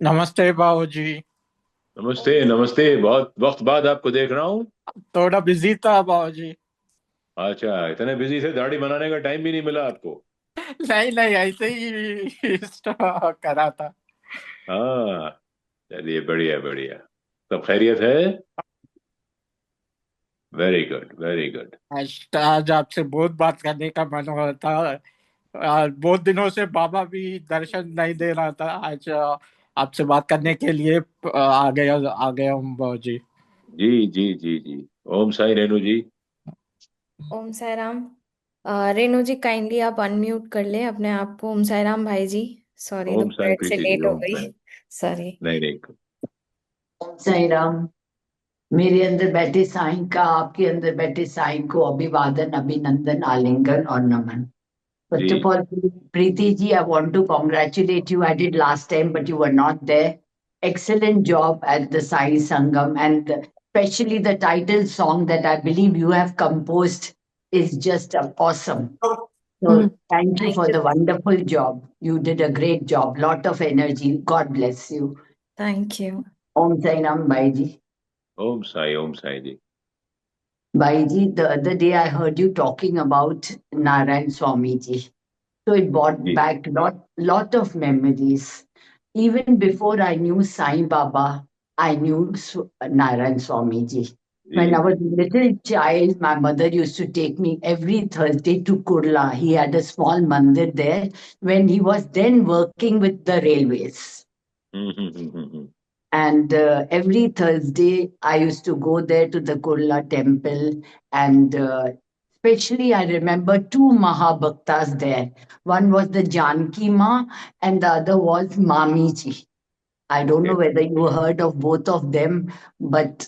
नमस्ते बाबूजी। नमस्ते नमस्ते। बहुत वक्त बाद आपको देख रहा हूँ। थोड़ा बिजी था बाबूजी। अच्छा, इतने बिजी थे, दाढ़ी बनाने का टाइम भी नहीं मिला आपको? नहीं नहीं, ऐसे ही करा था। हाँ। चलिए, बढ़िया बढ़िया। सब खैरियत है? Very good very good. आज आपसे बहुत बात करने का मन हो रहा था। बहुत दिनों से बाबा भी दर्शन नहीं दे रहा था। आज आपसे बात करने के लिए आ गया हूँ बाबूजी। जी जी जी जी। ओम साई रेणु जी। ओम साई राम। रेणु जी काइंडली आप अनम्यूट कर ले अपने आप को। ओम साई राम भाई जी। सॉरी ओम साई दोपहर से प्रीति जी, लेट हो ओम गई। साई। सॉरी। नहीं नहीं। ओम साई राम। मेरे अंदर बैठे साईं का आपके अंदर बैठे साईं को अभिवादन, अभिनंदन, आलिंगन और नमन। जी। First of all, Preeti ji, I want to congratulate you. I did last time, but you were not there. Excellent job at the Sai Sangam, and especially the title song that I believe you have composed is just awesome. So Hmm. thank you Thank for you. the wonderful job. You did a great job. Lot of energy. God bless you. Thank you. Om Sai Ram Bhai ji. Om Sai ji. Bhaiji, the other day I heard you talking about Narayan Swami ji. So it brought ji back lot of memories. Even before I knew Sai Baba, I knew Narayan Swami ji. When I ji was a little child, my mother used to take me every Thursday to Kurla. He had a small mandir there when he was then working with the railways. Hmm. And every Thursday, I used to go there to the Kurla temple. And especially, I remember two Mahabhaktas there. One was the Janki Ma, and the other was Mamiji. I don't okay. know whether you heard of both of them, but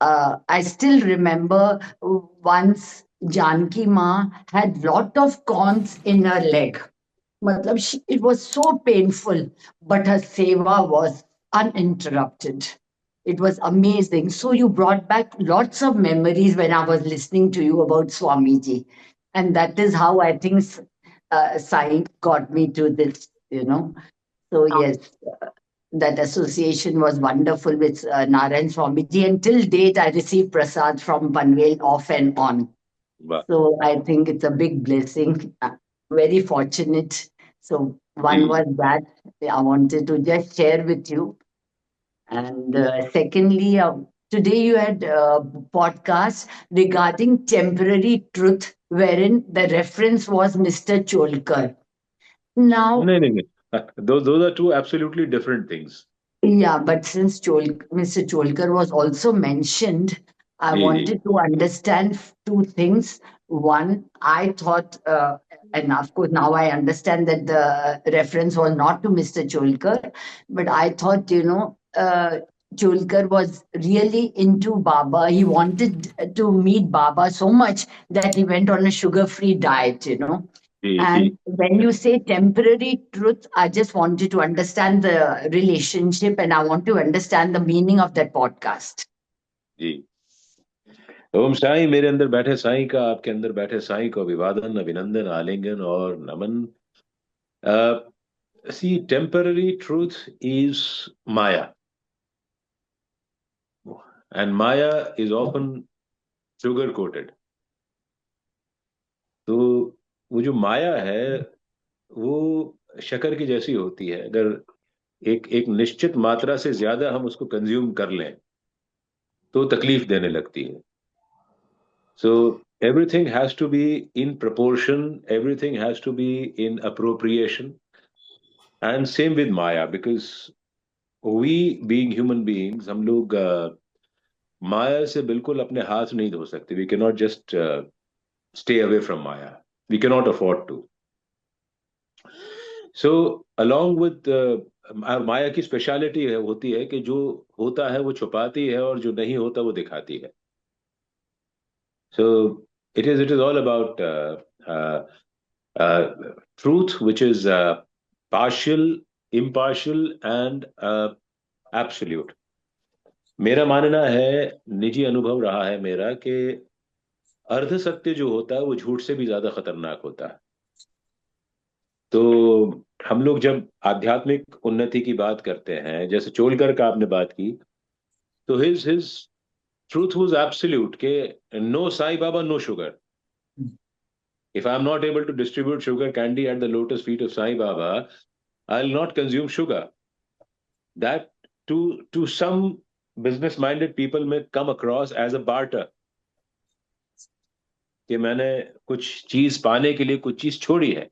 I still remember once Janki Ma had lot of corns in her leg. Matlab, it was so painful, but her seva was uninterrupted. It was amazing. So you brought back lots of memories when I was listening to you about Swamiji. And that is how I think Sai got me to this. So yes, that association was wonderful with Narayan Swamiji. Until date, I receive prasad from Panvel off and on. वाह। So I think it's a big blessing. Very fortunate. So one ji was that I wanted to just share with you. And secondly, today you had a podcast regarding temporary truth, wherein the reference was Mr. Cholkar. Now, नहीं नहीं नहीं, those are two absolutely different things। yeah, but since Mr. Cholkar was also mentioned, I ji ji wanted to understand two things. One, I thought, and of course now I understand that the reference was not to Mr. Cholkar, but I thought, Cholkar was really into Baba. He wanted to meet Baba so much that he went on a sugar-free diet. Ji ji And when you say temporary truth, I just wanted to understand the relationship and I want to understand the meaning of that podcast. जी। ओम साई, मेरे अंदर बैठे साई का आपके अंदर बैठे साई को अभिवादन, अभिनंदन, आलिंगन और नमन। सी, temporary truth is Maya, and Maya is often sugar coated. तो वो जो माया है वो शक्कर की जैसी होती है। अगर एक एक निश्चित मात्रा से ज्यादा हम उसको कंज्यूम कर लें तो तकलीफ देने लगती है। सो everything has to be in proportion, everything has to be in appropriation, and same with Maya, because we being human beings, हम लोग माया से बिल्कुल अपने हाथ नहीं धो सकते। We can not just stay away from maya, we can not afford to. So along with maya की स्पेशलिटी है होती है कि जो होता है वो छुपाती है और जो नहीं होता वो दिखाती है। सो it is all about uh, uh, truth, which is partial, impartial, and absolute। मेरा मानना है, निजी अनुभव रहा है मेरा, कि अर्ध सत्य जो होता है वो झूठ से भी ज्यादा खतरनाक होता है। तो हम लोग जब आध्यात्मिक उन्नति की बात करते हैं, जैसे चोलकर का आपने बात की, तो हिज ट्रूथ वाज एब्सोल्यूट के no Sai Baba no sugar. If I'm not able to distribute sugar candy at the lotus feet of Sai Baba, I'll not consume sugar. That to some business-minded people may come across as a barter. कि मैंने कुछ चीज पाने के लिए कुछ चीज छोड़ी है.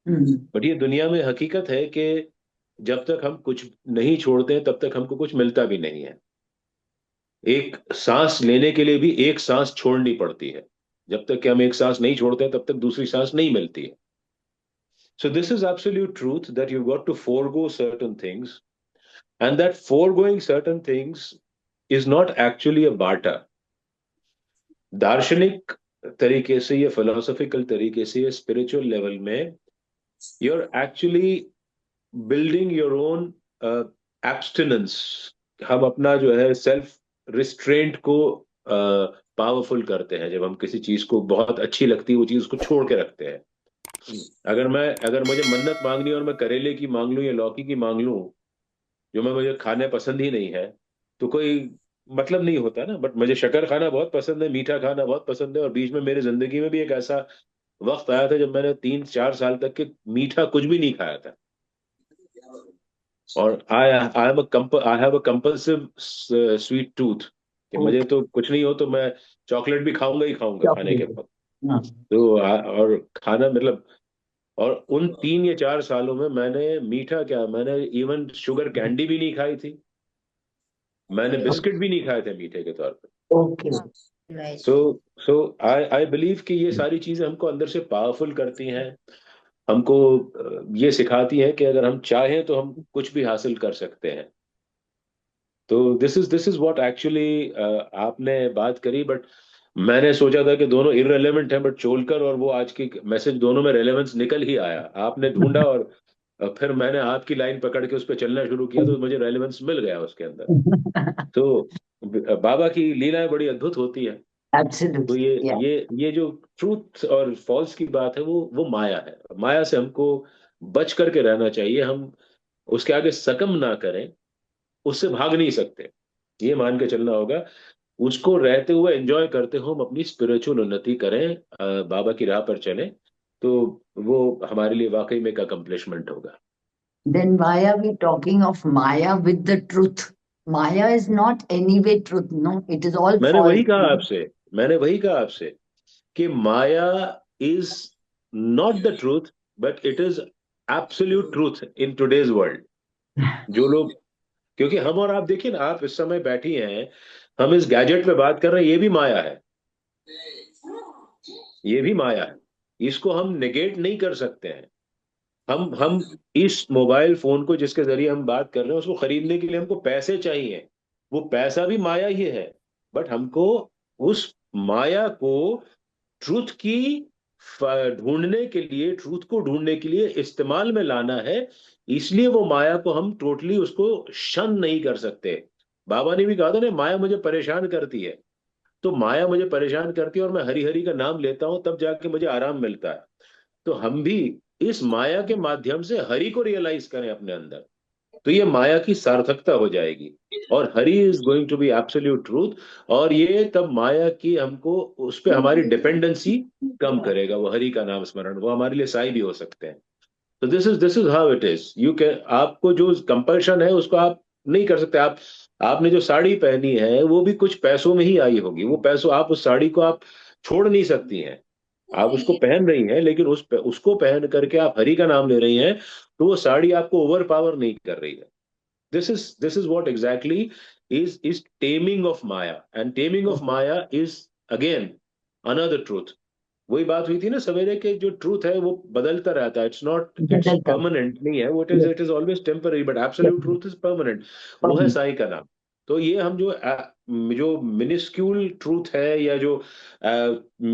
बट ये दुनिया में हकीकत है कि जब तक हम कुछ नहीं छोड़ते तब तक हमको कुछ मिलता भी नहीं है. एक सांस लेने के लिए भी एक सांस छोड़नी पड़ती है. जब तक कि हम एक सांस नहीं छोड़ते तब तक दूसरी सांस नहीं मिलती है. So this is absolute truth that you've got to forego certain things, and that foregoing certain things is not actually a barter. दार्शनिक तरीके से या फिलोसॉफिकल तरीके से या स्पिरिचुअल लेवल में you're actually building your own abstinence. हम अपना जो है सेल्फ रिस्ट्रेंट को पावरफुल करते हैं. जब हम किसी चीज को बहुत अच्छी लगती है वो चीज को छोड़ के रखते हैं. अगर मुझे मन्नत मांगनी है और मैं करेले की मांग लूं या लौकी की मांग लूं, जो मुझे खाने पसंद ही नहीं है, तो कोई मतलब नहीं होता ना. बट मुझे शक्कर खाना बहुत पसंद है, मीठा खाना बहुत पसंद है. और बीच में मेरी जिंदगी में भी एक ऐसा वक्त आया था जब मैंने 3-4 साल तक के मीठा कुछ भी नहीं खाया था. और I have a compulsive sweet tooth कि मुझे तो कुछ नहीं हो तो मैं चॉकलेट भी खाऊंगा ही खाऊंगा खाने के बाद. तो और खाना मतलब, और उन 3 या 4 सालों में मैंने मीठा क्या, मैंने इवन शुगर कैंडी भी नहीं खाई थी. मैंने बिस्किट भी नहीं खाए थे मीठे के तौर पे. ओके. सो आई बिलीव कि ये सारी चीजें हमको अंदर से पावरफुल करती हैं. हमको ये सिखाती हैं कि अगर हम चाहें तो हम कुछ भी हासिल कर सकते हैं. तो दिस इज व्हाट एक्चुअली आपने बात करी. बट मैंने सोचा था कि दोनों इररिलेवेंट हैं, बट चोलकर और वो आज की मैसेज दोनों में रेलेवेंस निकल ही आया. आपने ढूंढा और फिर मैंने आपकी लाइन पकड़ के उस पर चलना शुरू किया तो मुझे रेलेवेंस मिल गया उसके अंदर. तो बाबा की लीलाएं बड़ी अद्भुत होती है. तो Absolutely. ये Yeah. ये जो ट्रूथ और फॉल्स की बात है वो माया है. माया से हमको बच करके रहना चाहिए. हम उसके आगे सकम ना करें, उससे भाग नहीं सकते. ये मान के चलना होगा. उसको रहते हुए एंजॉय करते हुए हम अपनी स्पिरिचुअल उन्नति करें, बाबा की राह पर चलें, तो वो हमारे लिए वाकई में एक अकम्पलिशमेंट होगा. Then why are we talking of Maya with the truth? Maya is not anyway truth. No, it is all मैंने false. वही कहा आपसे कि maya is not the truth, but it is absolute truth in today's world. जो लोग, क्योंकि हम और आप देखिए ना, आप इस समय बैठी हैं, हम इस गैजेट पे बात कर रहे हैं, ये भी माया है. ये भी माया है. इसको हम नेगेट नहीं कर सकते हैं. हम इस मोबाइल फोन को जिसके जरिए हम बात कर रहे हैं उसको खरीदने के लिए हमको पैसे चाहिए. वो पैसा भी माया ही है. बट हमको उस माया को ट्रूथ की ढूंढने के लिए, ट्रूथ को ढूंढने के लिए इस्तेमाल में लाना है. इसलिए वो माया को हम टोटली उसको शन नहीं कर सकते. बाबा ने भी कहा था ना, माया मुझे परेशान करती है. तो माया मुझे परेशान करती है और मैं हरि हरि का नाम लेता हूं तब जाके मुझे आराम मिलता है. तो हम भी इस माया के माध्यम से हरि को रियलाइज करें अपने अंदर, तो ये माया की सार्थकता हो जाएगी. और Hari is going to be absolute truth. और ये तब माया की हमको उस पर हमारी डिपेंडेंसी कम करेगा. वो हरि का नाम स्मरण, वो हमारे लिए साई भी हो सकते हैं. तो this is how it is. You can, आपको जो कंपल्शन है उसको आप नहीं कर सकते. आपने जो साड़ी पहनी है वो भी कुछ पैसों में ही आई होगी. वो पैसों, आप उस साड़ी को आप छोड़ नहीं सकती हैं. आप उसको पहन रही हैं, लेकिन उसको पहन करके आप हरि का नाम ले रही हैं, तो वो साड़ी आपको ओवर पावर नहीं कर रही है. This is what exactly is taming of Maya. And taming of Maya is again another truth. वही बात हुई थी ना सवेरे के, जो ट्रूथ है वो बदलता रहता है. इट्स परमानेंट नहीं है. वो it is always temporary, but absolute truth is permanent. वो है साई का नाम. तो ये हम जो मिनिस्क्यूल ट्रूथ है, या जो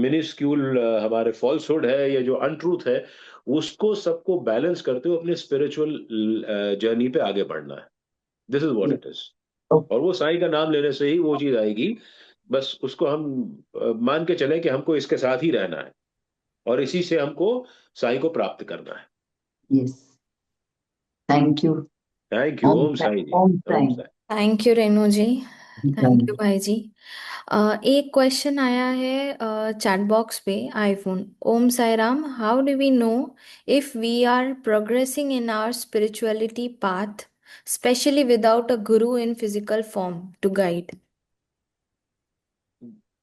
मिनिस्क्यूल हमारे फॉल्सहुड है, या जो अनट्रूथ है, उसको सबको बैलेंस करते हुए अपने स्पिरिचुअल जर्नी पे आगे बढ़ना है. This is what it is. और वो साई का नाम लेने से ही वो चीज आएगी. बस उसको हम मान के चलें कि हमको इसके साथ ही रहना है और इसी से हमको साई को प्राप्त करना है. Yes. Thank you. Thank you. Om Om Sai ji. Om Om Sai. Sai. Thank you Renu ji. Thank you भाई जी। एक क्वेश्चन आया है चैट बॉक्स पे iPhone. Om Sai Ram, how do we know if we are progressing in our spirituality path, specially without a guru in physical form to guide?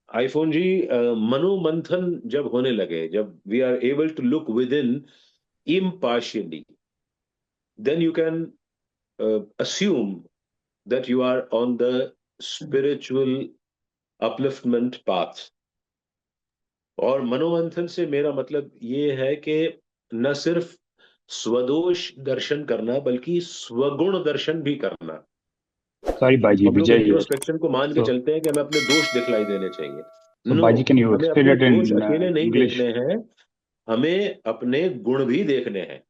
IPhone ji, मनोमंथन जब होने लगे, जब we are able to look with in impartially, then you can assume that you are on the spiritual upliftment path. और मनोमंथन से मेरा मतलब ये है कि न सिर्फ स्वदोष दर्शन करना, बल्कि स्वगुण दर्शन भी करना। Sorry, Baji, हम लोग Vijay here. इंट्रोस्पेक्शन को मान के So, चलते हैं कि हमें अपने दोष दिखलाई देने चाहिए। so no, Baji, can you हमें explain अपने it दोष in अकेले नहीं English? देखने हैं, हमें अपने गुण भी देखने हैं।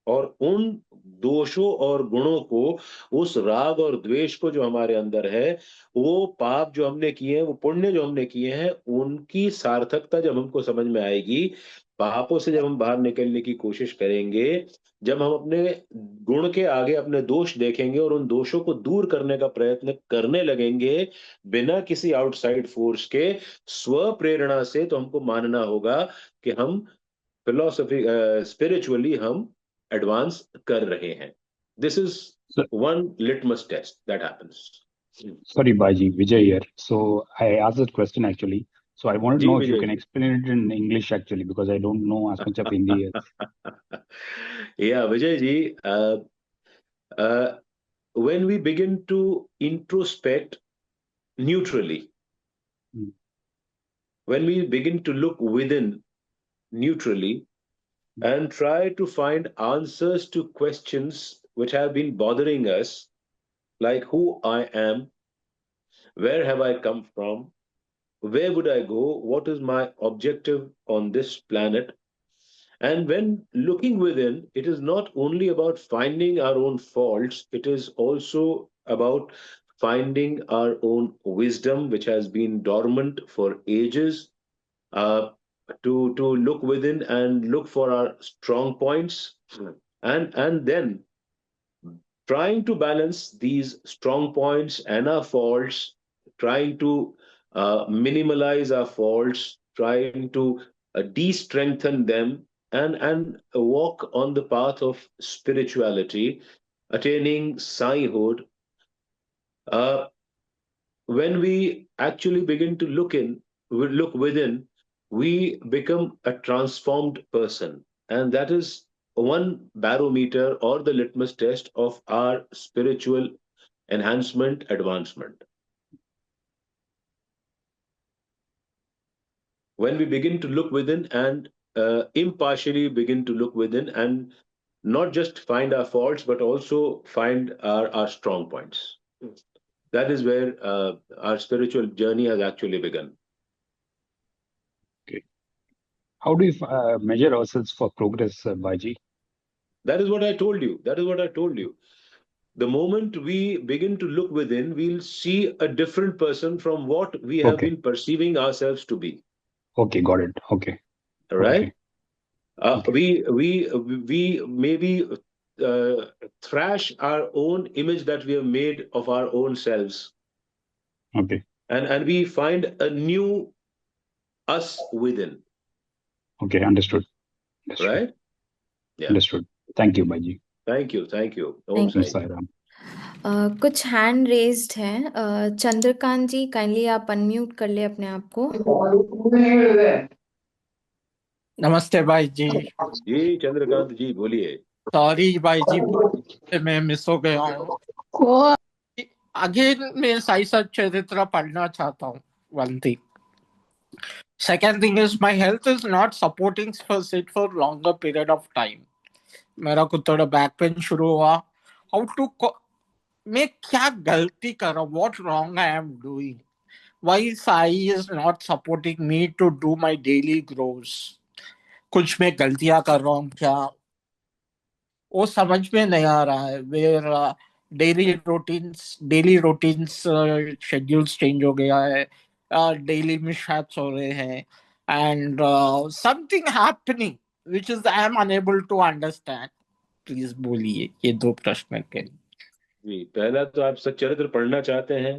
और उन दोषों और गुणों को, उस राग और द्वेष को जो हमारे अंदर है, वो पाप जो हमने किए हैं, वो पुण्य जो हमने किए हैं, उनकी सार्थकता जब हमको समझ में आएगी, पापों से जब हम बाहर निकलने की कोशिश करेंगे, जब हम अपने गुण के आगे अपने दोष देखेंगे और उन दोषों को दूर करने का प्रयत्न करने लगेंगे बिना किसी आउटसाइड फोर्स के, स्व प्रेरणा से, तो हमको मानना होगा कि हम फिलोसफी स्पिरिचुअली हम एडवांस कर रहे हैं। This is So, one litmus test that happens. sorry, Baji, Vijay here. So I asked that question actually. So I wanted to ji know if you Vijay can ji. explain it in English actually, because I don't know as much of Hindi. या Vijay ji, when we begin to introspect neutrally, Mm. when we begin to look within neutrally and try to find answers to questions which have been bothering us, like who I am, where have I come from, where would I go, what is my objective on this planet. And when looking within, it is not only about finding our own faults, it is also about finding our own wisdom, which has been dormant for ages. Uh, to look within and look for our strong points, and then trying to balance these strong points and our faults, trying to minimalize our faults, trying to de-strengthen them, and walk on the path of spirituality, attaining sainthood. Uh, when we actually begin to look within, we become a transformed person, and that is one barometer or the litmus test of our spiritual enhancement, advancement. When we begin to look within and impartially begin to look within and not just find our faults, but also find our strong points. That is where our spiritual journey has actually begun. Okay. How do you measure ourselves for progress, Baji? That is what I told you. That is what I told you. The moment we begin to look within, we'll see a different person from what we have Okay. been perceiving ourselves to be. Okay, got it. Okay. All right. Okay. Okay. We maybe thrash our own image that we have made of our own selves, Okay. and we find a new us within. Okay. Understood. Understood. Right. Yeah. Understood. Thank you, Baji. Thank you. Thank you. Om Thank Om Sai. Sai Ram. कुछ hand raised हैं। चंद्रकांत जी, kindly आप unmute कर ले अपने आप को। नमस्ते भाई जी। जी चंद्रकांत जी बोलिए। सॉरी भाई जी, मैं मिस हो गया हूँ। अगेन मैं साई सत चरित्र पढ़ना चाहता हूँ। One thing, second thing is my health is not supporting for sit for longer period of time. मेरा को थोड़ा बैक पेन शुरू हुआ। हाउ टू, मैं क्या गलती कर रहा हूँ? What wrong I am doing? Why Sai is not supporting me to do my daily gross? कुछ मैं गलतियां कर रहा हूँ क्या? वो समझ में नहीं आ रहा है। Where daily routines schedules change हो गया है। डेली मिसहैप्स हो रहे हैं and something happening which is I am unable to understand. Please बोलिए ये 2 प्रश्न के लिए। जी, पहला तो आप सच्चरित्र पढ़ना चाहते हैं।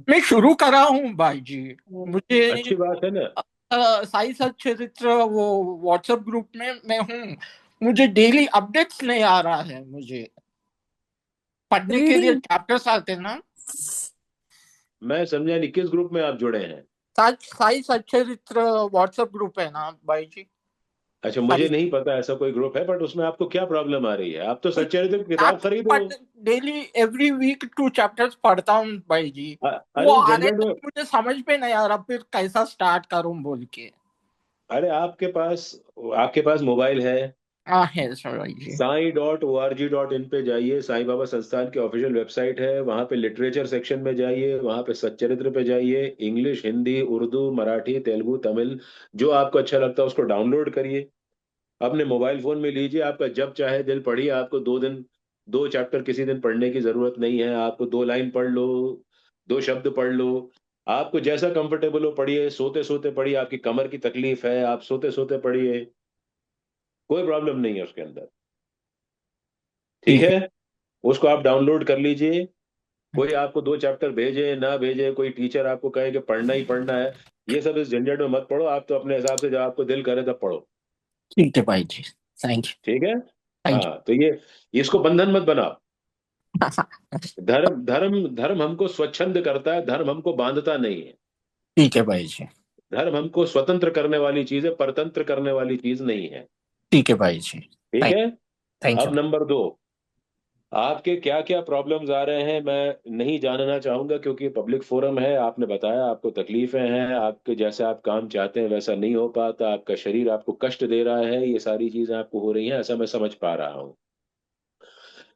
मैं शुरू कर रहा हूँ भाई जी। मुझे अच्छी बात है ना। साई सच्चरित्र वो व्हाट्सएप ग्रुप में मैं हूँ, मुझे डेली अपडेट्स नहीं आ रहा है, मुझे पढ़ने के लिए रीडिंग चैप्टर्स आते ना। मैं समझा नहीं किस ग्रुप में आप जुड़े हैं। साई सच्चरित्र व्हाट्सएप ग्रुप है ना भाई जी। अच्छा, मुझे नहीं पता ऐसा कोई ग्रुप है, बट उसमें आपको क्या प्रॉब्लम आ रही है? आप तो सच्चरित्र की किताब खरीदो। डेली एवरी वीक 2 चैप्टर्स पढ़ता हूँ भाई जी। वो अरे आ रहे झंझट हैं, में। मुझे समझ में नहीं आ रहा फिर कैसा स्टार्ट करूं बोल के। अरे आपके पास मोबाइल है? हाँ है सर भाई जी। sai.org.in पे जाइए, साईं बाबा संस्थान की ऑफिशियल वेबसाइट है, वहां पे लिटरेचर सेक्शन में जाइए, वहां पे सच्चरित्र पे जाइए, इंग्लिश, हिंदी, उर्दू, मराठी, तेलुगु, तमिल, जो आपको अच्छा लगता है उसको डाउनलोड करिए, अपने मोबाइल फोन में लीजिए, आपका जब चाहे दिल पढ़िए। आपको 2 दिन 2 चैप्टर किसी दिन पढ़ने की जरूरत नहीं है, आपको 2 लाइन पढ़ लो, 2 शब्द पढ़ लो, आपको जैसा कंफर्टेबल हो पढ़िए, सोते सोते पढ़िए, आपकी कमर की तकलीफ है आप सोते सोते पढ़िए, कोई प्रॉब्लम नहीं है उसके अंदर। ठीक ठीक है, उसको आप डाउनलोड कर लीजिए। कोई आपको 2 चैप्टर भेजे ना भेजे, कोई टीचर आपको कहे कि पढ़ना ही पढ़ना है, ये सब इस झंझट में मत पढ़ो, आप तो अपने हिसाब से जब आपको दिल करे तब पढ़ो। ठीक है भाई जी। थैंक ठीक है। यू। हाँ, तो ये इसको बंधन मत बनाओ। धर्म धर्म धर्म हमको स्वच्छंद करता है, धर्म हमको बांधता नहीं है। ठीक है भाई जी। धर्म हमको स्वतंत्र करने वाली चीज है, परतंत्र करने वाली चीज नहीं है। ठीक है भाई जी। ठीक थैंक है। Thank you. अब नंबर 2, आपके क्या क्या प्रॉब्लम्स आ रहे हैं मैं नहीं जानना चाहूंगा, क्योंकि पब्लिक फोरम है। आपने बताया आपको तकलीफें हैं, आपके जैसे आप काम चाहते हैं वैसा नहीं हो पाता, आपका शरीर आपको कष्ट दे रहा है, ये सारी चीजें आपको हो रही हैं, ऐसा मैं समझ पा रहा हूँ।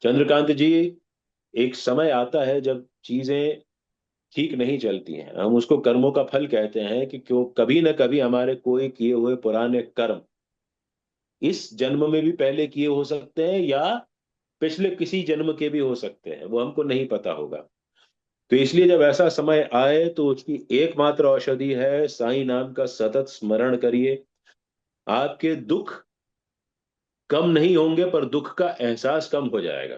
चंद्रकांत जी, एक समय आता है जब चीजें ठीक नहीं चलती हैं, हम उसको कर्मों का फल कहते हैं, कि क्यों कभी ना कभी हमारे कोई किए हुए पुराने कर्म इस जन्म में भी पहले किए हो सकते हैं, या पिछले किसी जन्म के भी हो सकते हैं, वो हमको नहीं पता होगा। तो इसलिए जब ऐसा समय आए तो उसकी एकमात्र औषधि है साईं नाम का सतत स्मरण करिए। आपके दुख कम नहीं होंगे, पर दुख का एहसास कम हो जाएगा।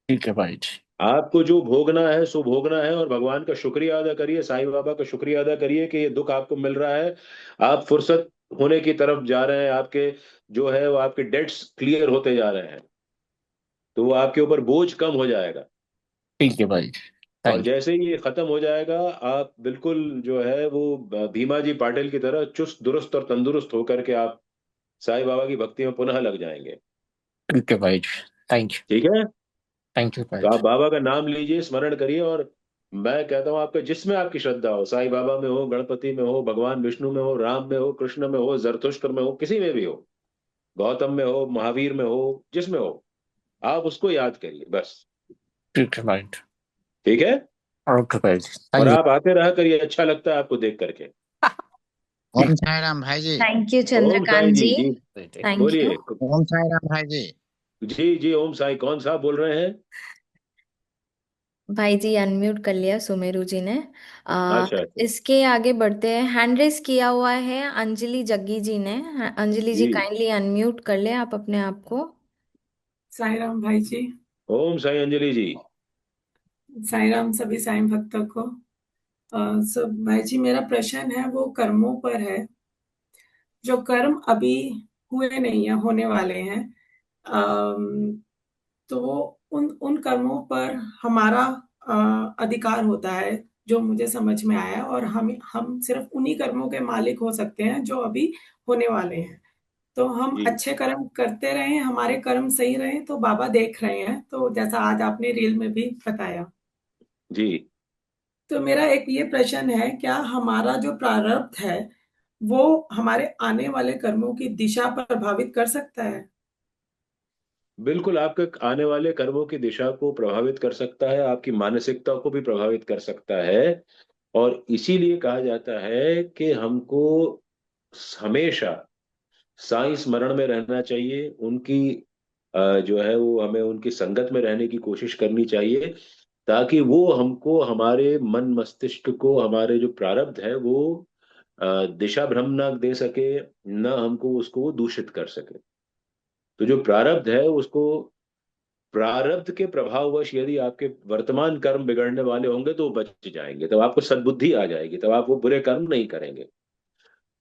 ठीक है भाई जी। आपको जो भोगना है सो भोगना है, और भगवान का शुक्रिया अदा करिए, साईं बाबा का शुक्रिया अदा करिए कि ये दुख आपको मिल रहा है। आप फुर्सत होने की तरफ जा रहे हैं, आपके जो है वो आपके डेट्स क्लियर होते जा रहे हैं, तो वो आपके ऊपर बोझ कम हो जाएगा। ठीक है भाई जी। और थैंक जैसे ही ये खत्म हो जाएगा, आप बिल्कुल जो है वो भीमा जी पाटिल की तरह चुस्त दुरुस्त और तंदुरुस्त होकर के आप साईं बाबा की भक्ति में पुनः लग जाएंगे। ठीक है भाई जी। Thank you. ठीक है। थैंक यू भाई तो आप जी। बाबा का नाम लीजिए, स्मरण करिए, और मैं कहता हूँ आपका जिसमें आपकी श्रद्धा हो, साईं बाबा में हो, गणपति में हो, भगवान विष्णु में हो, राम में हो, कृष्ण में हो, जरतुष्ट्र में हो, किसी में भी हो, गौतम में हो, महावीर में हो, जिसमें हो, आप उसको याद करिए बस। ठीक है भाई जी। ठीक है। ओके भाई जी। और थैंक आप आते रहा करिए, अच्छा लगता है आपको देख करके। यू। ओम साई राम भाई जी। थैंक यू ओम साईं चंद्रकांत जी जी। जी। Thank you. बोलिए। ओम साई राम भाई जी। जी जी, ओम साईं, कौन सा बोल रहे हैं? भाई जी अनम्यूट कर लिया सुमेरु जी ने। अच्छा अच्छा। इसके आगे बढ़ते हैं। हैंड रेस किया हुआ है अंजलि जग्गी जी ने। अंजलि जी जी। काइंडली अनम्यूट कर ले आप अपने आप को। साई राम भाई जी। ओम साईं अंजलि जी। साई राम सभी साईं भक्तों को। सब भाई जी, मेरा प्रश्न है वो कर्मों पर है। जो कर्म अभी हुए नहीं है, होने वाले हैं, अम, तो वो उन उन कर्मों पर हमारा अधिकार होता है, जो मुझे समझ में आया। और हम सिर्फ उन्हीं कर्मों के मालिक हो सकते हैं जो अभी होने वाले हैं। तो हम जी अच्छे कर्म करते रहें, हमारे कर्म सही रहें, तो बाबा देख रहे हैं, तो जैसा आज आपने रील में भी बताया। जी। तो मेरा एक ये प्रश्न है, क्या हमारा जो प्रारब्ध है वो हमारे आने वाले कर्मों की दिशा पर प्रभावित कर सकता है? बिल्कुल, आपके आने वाले कर्मों की दिशा को प्रभावित कर सकता है, आपकी मानसिकता को भी प्रभावित कर सकता है। और इसीलिए कहा जाता है कि हमको हमेशा साईं स्मरण में रहना चाहिए, उनकी जो है वो हमें उनकी संगत में रहने की कोशिश करनी चाहिए, ताकि वो हमको हमारे मन मस्तिष्क को हमारे जो प्रारब्ध है वो दिशा भ्रम ना दे सके, ना हमको उसको वो दूषित कर सके। तो जो प्रारब्ध है उसको, प्रारब्ध के प्रभाववश यदि आपके वर्तमान कर्म बिगड़ने वाले होंगे तो वो बच जाएंगे, तब आपको सद्बुद्धि आ जाएगी, तब आप वो बुरे कर्म नहीं करेंगे।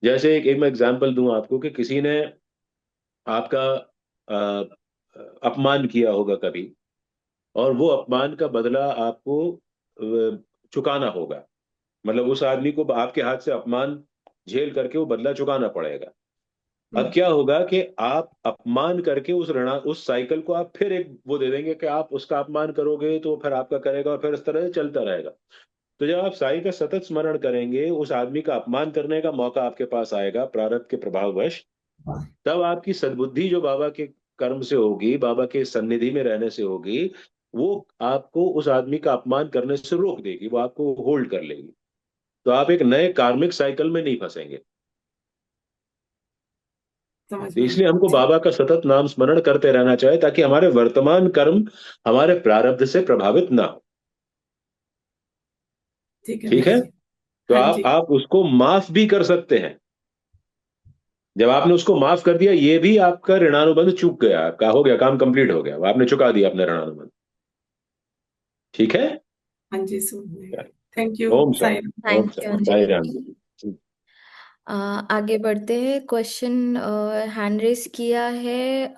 जैसे एक मैं एग्जांपल दूं आपको कि किसी ने आपका अ, अपमान किया होगा कभी, और वो अपमान का बदला आपको चुकाना होगा। मतलब उस आदमी को आपके हाथ से अपमान झेल करके वो बदला चुकाना पड़ेगा। अब क्या होगा कि आप अपमान करके उस ऋणा, उस साइकिल को आप फिर एक वो दे देंगे कि आप उसका अपमान करोगे तो फिर आपका करेगा, और फिर इस तरह से चलता रहेगा। तो जब आप साई का सतत स्मरण करेंगे, उस आदमी का अपमान करने का मौका आपके पास आएगा प्रारब्ध के प्रभाववश, तब आपकी सद्बुद्धि जो बाबा के कर्म से होगी, बाबा के सन्निधि में रहने से होगी, वो आपको उस आदमी का अपमान करने से रोक देगी, वो आपको होल्ड कर लेगी। तो आप एक नए कार्मिक साइकिल में नहीं फंसेंगे। समझ तो में इसलिए आया। हमको ठीक। बाबा का सतत नाम स्मरण करते रहना चाहिए, ताकि हमारे वर्तमान कर्म हमारे प्रारब्ध से प्रभावित ना हो। ठीक है ठीक भाई है। जी। तो हाँ आप जी। आप उसको माफ भी कर सकते हैं। जब आपने उसको माफ कर दिया, ये भी आपका ऋणानुबंध चूक गया, आपका हो गया, काम कंप्लीट हो गया, आपने चुका दिया अपने ऋणानुबंध। ठीक है। हाँ जी, समझ में गया। Thank you Om Sai. Sai. Om thank you Sai, Sai Anjali Ram ji. जी। आगे बढ़ते हैं। क्वेश्चन हैंड रेस किया है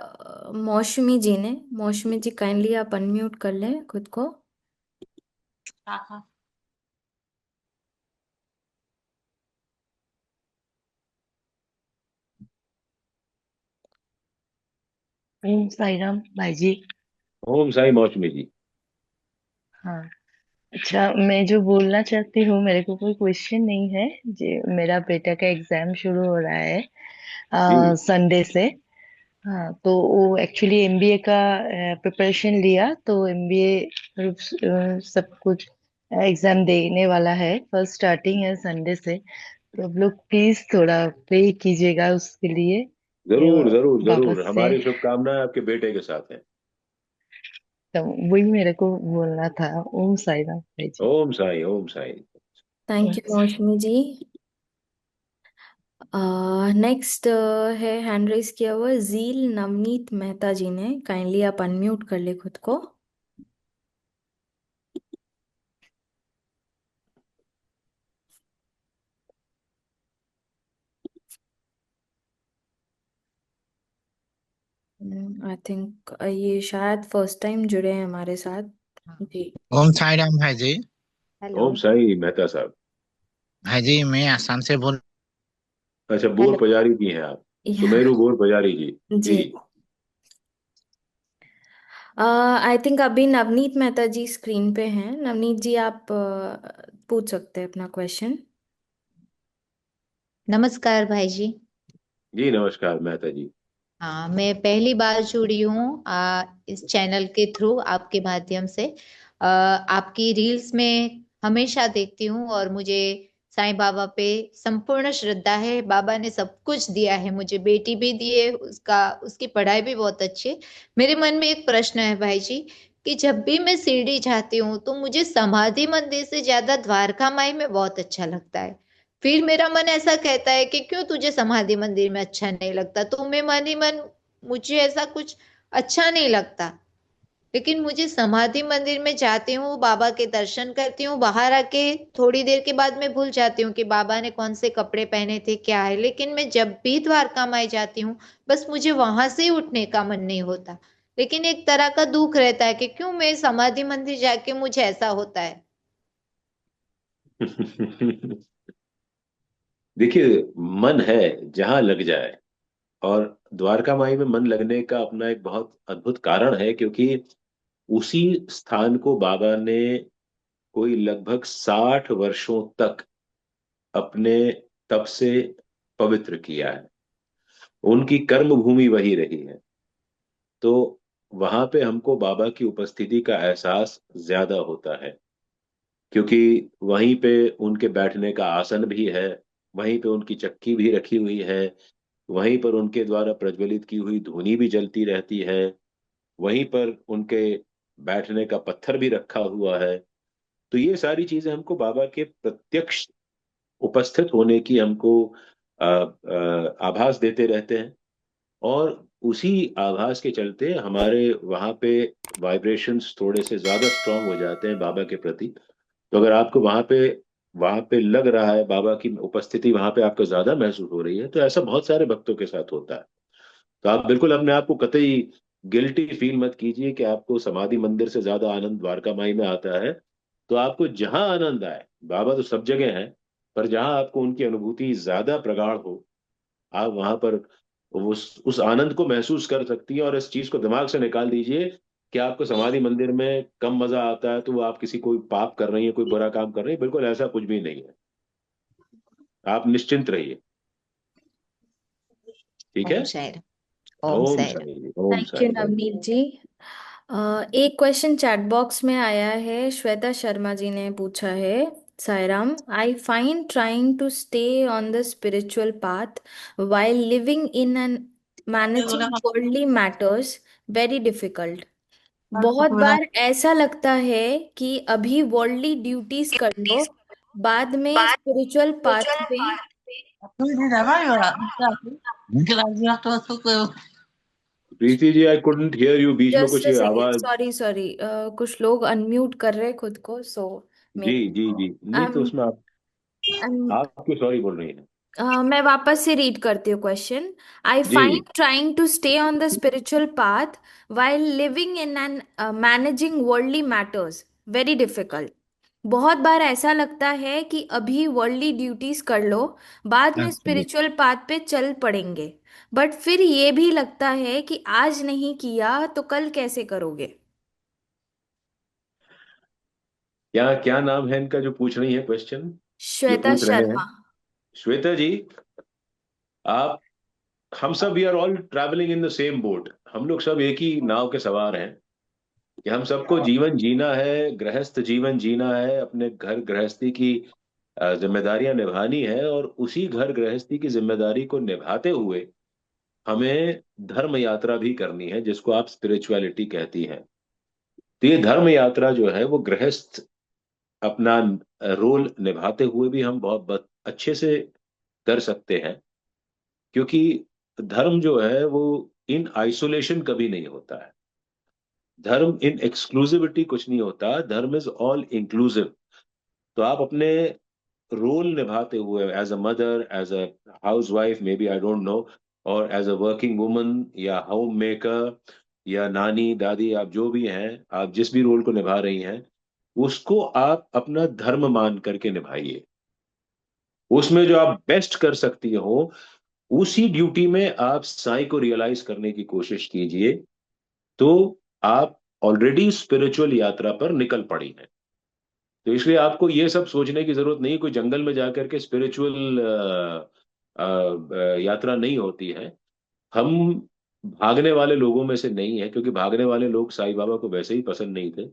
मौसमी जी ने। मौसमी जी काइंडली आप अनम्यूट कर लें खुद को। हाँ हाँ। ओम साई राम भाई जी। ओम साई मौसमी जी। हाँ। अच्छा, मैं जो बोलना चाहती हूँ, मेरे को कोई क्वेश्चन नहीं है। जो मेरा बेटा का एग्जाम शुरू हो रहा है जी संडे से। हाँ, तो वो एक्चुअली एमबीए का प्रिपरेशन लिया, तो एमबीए सब कुछ एग्जाम देने वाला है। फर्स्ट स्टार्टिंग है संडे से। तो अब लोग प्लीज थोड़ा प्रे कीजिएगा उसके लिए। ये जरूर जरूर बाबा जरूर, से। हमारी शुभकामनाएं आपके बेटे के साथ हैं। तो वही मेरे को बोलना था। ओम साई राम भाई जी। ओम साई, ओम साई। थैंक यू मौसमी जी। नेक्स्ट है हैंड रेस किया हुआ जील नवनीत मेहता जी ने। काइंडली आप अनम्यूट कर ले खुद को। आई थिंक ये शायद फर्स्ट टाइम जुड़े हैं हमारे साथ। जी। ओम साई राम भाई जी। हेलो। ओम साई मेहता साहब। भाई जी, मैं आसाम से बोल। अच्छा, बोर हेलो। पुजारी जी हैं आप। या सुमेरु बोर पुजारी जी। जी। जी। आई थिंक अभी नवनीत मेहता जी स्क्रीन पे हैं। नवनीत जी आप पूछ सकते हैं अपना क्वेश्चन। नमस्कार भाई जी। जी नमस्कार मेहता जी। हाँ, मैं पहली बार जुड़ी हूँ इस चैनल के थ्रू, आपके माध्यम से। आपकी रील्स में हमेशा देखती हूँ, और मुझे साईं बाबा पे संपूर्ण श्रद्धा है। बाबा ने सब कुछ दिया है, मुझे बेटी भी दी है, उसकी पढ़ाई भी बहुत अच्छी है। मेरे मन में एक प्रश्न है भाई जी, कि जब भी मैं शिरडी जाती हूँ तो मुझे समाधि मंदिर से ज्यादा द्वारका माई में बहुत अच्छा लगता है। फिर मेरा मन ऐसा कहता है कि क्यों तुझे समाधि मंदिर में अच्छा नहीं लगता, तो मैं मन ही मन, मुझे ऐसा कुछ अच्छा नहीं लगता। लेकिन मुझे समाधि मंदिर में जाती हूँ, बाबा के दर्शन करती हूँ, बाहर आके थोड़ी देर के बाद मैं भूल जाती हूँ कि बाबा ने कौन से कपड़े पहने थे, क्या है। लेकिन मैं जब भी द्वारका माई जाती हूँ, बस मुझे वहां से ही उठने का मन नहीं होता। लेकिन एक तरह का दुख रहता है कि क्यों मैं समाधि मंदिर जाके मुझे ऐसा होता है। देखिए, मन है जहां लग जाए। और द्वारका माई में मन लगने का अपना एक बहुत अद्भुत कारण है, क्योंकि उसी स्थान को बाबा ने कोई लगभग 60 वर्षों तक अपने तप से पवित्र किया है। उनकी कर्म भूमि वही रही है। तो वहां पे हमको बाबा की उपस्थिति का एहसास ज्यादा होता है, क्योंकि वहीं पे उनके बैठने का आसन भी है, वहीं पे उनकी चक्की भी रखी हुई है, वहीं पर उनके द्वारा प्रज्वलित की हुई धूनी भी जलती रहती है, वहीं पर उनके बैठने का पत्थर भी रखा हुआ है। तो ये सारी चीजें हमको बाबा के प्रत्यक्ष उपस्थित होने की हमको आभास देते रहते हैं। और उसी आभास के चलते हमारे वहां पे वाइब्रेशंस थोड़े से ज्यादा स्ट्रांग हो जाते हैं बाबा के प्रति। तो अगर आपको वहां पे लग रहा है बाबा की उपस्थिति वहां पे आपको ज्यादा महसूस हो रही है, तो ऐसा बहुत सारे भक्तों के साथ होता है। तो आप बिल्कुल अपने आप को कतई गिल्टी फील मत कीजिए कि आपको समाधि मंदिर से ज्यादा आनंद द्वारका माई में आता है। तो आपको जहां आनंद आए, बाबा तो सब जगह हैं, पर जहां आपको उनकी अनुभूति ज्यादा प्रगाढ़ हो, आप वहां पर उस आनंद को महसूस कर सकती हैं। और इस चीज को दिमाग से निकाल दीजिए कि आपको समाधि मंदिर में कम मजा आता है तो वो आप किसी कोई पाप कर रही है, कोई बुरा काम कर रही है। बिल्कुल ऐसा कुछ भी नहीं है, आप निश्चिंत रहिए। ठीक है। ओम साई ओम ओम साई साई, ओम थैंक यू साई। नवनीत जी। एक क्वेश्चन चैट बॉक्स में आया है, श्वेता शर्मा जी ने पूछा है। Sairam, I find trying to stay on the spiritual path while living in and managing worldly matters very difficult. बहुत बार ऐसा लगता है कि अभी वर्ल्डली ड्यूटीज कर लो, बाद में स्पिरिचुअल पाथ में प्रीति ji, I couldn't hear you, बीच में जस्ट कुछ अ सेकेंड, आवाज। सॉरी सॉरी, कुछ लोग अनम्यूट कर रहे हैं खुद को, सो जी मेरे जी जी, नहीं तो उसमें आप क्यों सॉरी बोल रही हैं? मैं वापस से रीड करती हूँ question. I ji. Find trying to stay on the spiritual path while living in and managing worldly matters very difficult. बहुत बार ऐसा लगता है कि अभी वर्ल्डली ड्यूटीज कर लो, बाद में स्पिरिचुअल पाथ पे चल पड़ेंगे, बट फिर ये भी लगता है कि आज नहीं किया तो कल कैसे करोगे। क्या क्या नाम है इनका जो पूछ रही है क्वेश्चन, जो श्वेता पूछ रहे हैं? शर्मा। श्वेता जी, आप हम सब we are all travelling in the same boat. हम लोग सब एक ही नाव के सवार हैं कि हम सबको जीवन जीना है, गृहस्थ जीवन जीना है, अपने घर गृहस्थी की जिम्मेदारियां निभानी है। और उसी घर गृहस्थी की जिम्मेदारी को निभाते हुए हमें धर्म यात्रा भी करनी है, जिसको आप स्पिरिचुअलिटी कहती हैं। तो ये धर्म यात्रा जो है वो गृहस्थ अपना रोल निभाते हुए भी हम बहुत बहुत अच्छे से कर सकते हैं। क्योंकि धर्म जो है वो इन आइसोलेशन कभी नहीं होता है। धर्म इन एक्सक्लूसिविटी कुछ नहीं होता, धर्म इज ऑल इंक्लूसिव। तो आप अपने रोल निभाते हुए as a mother, as a housewife, maybe I don't know, और एज अ वर्किंग वुमन या होम मेकर या नानी दादी, आप जो भी हैं, आप जिस भी रोल को निभा रही हैं, उसको आप अपना धर्म मान करके निभाइए। उसमें जो आप बेस्ट कर सकती हो, उसी ड्यूटी में आप साई को रियलाइज करने की कोशिश कीजिए। तो आप ऑलरेडी स्पिरिचुअल यात्रा पर निकल पड़ी हैं। तो इसलिए आपको ये सब सोचने की जरूरत नहीं, कोई जंगल में जाकर के स्पिरिचुअल यात्रा नहीं होती है। हम भागने वाले लोगों में से नहीं है, क्योंकि भागने वाले लोग साईं बाबा को वैसे ही पसंद नहीं थे।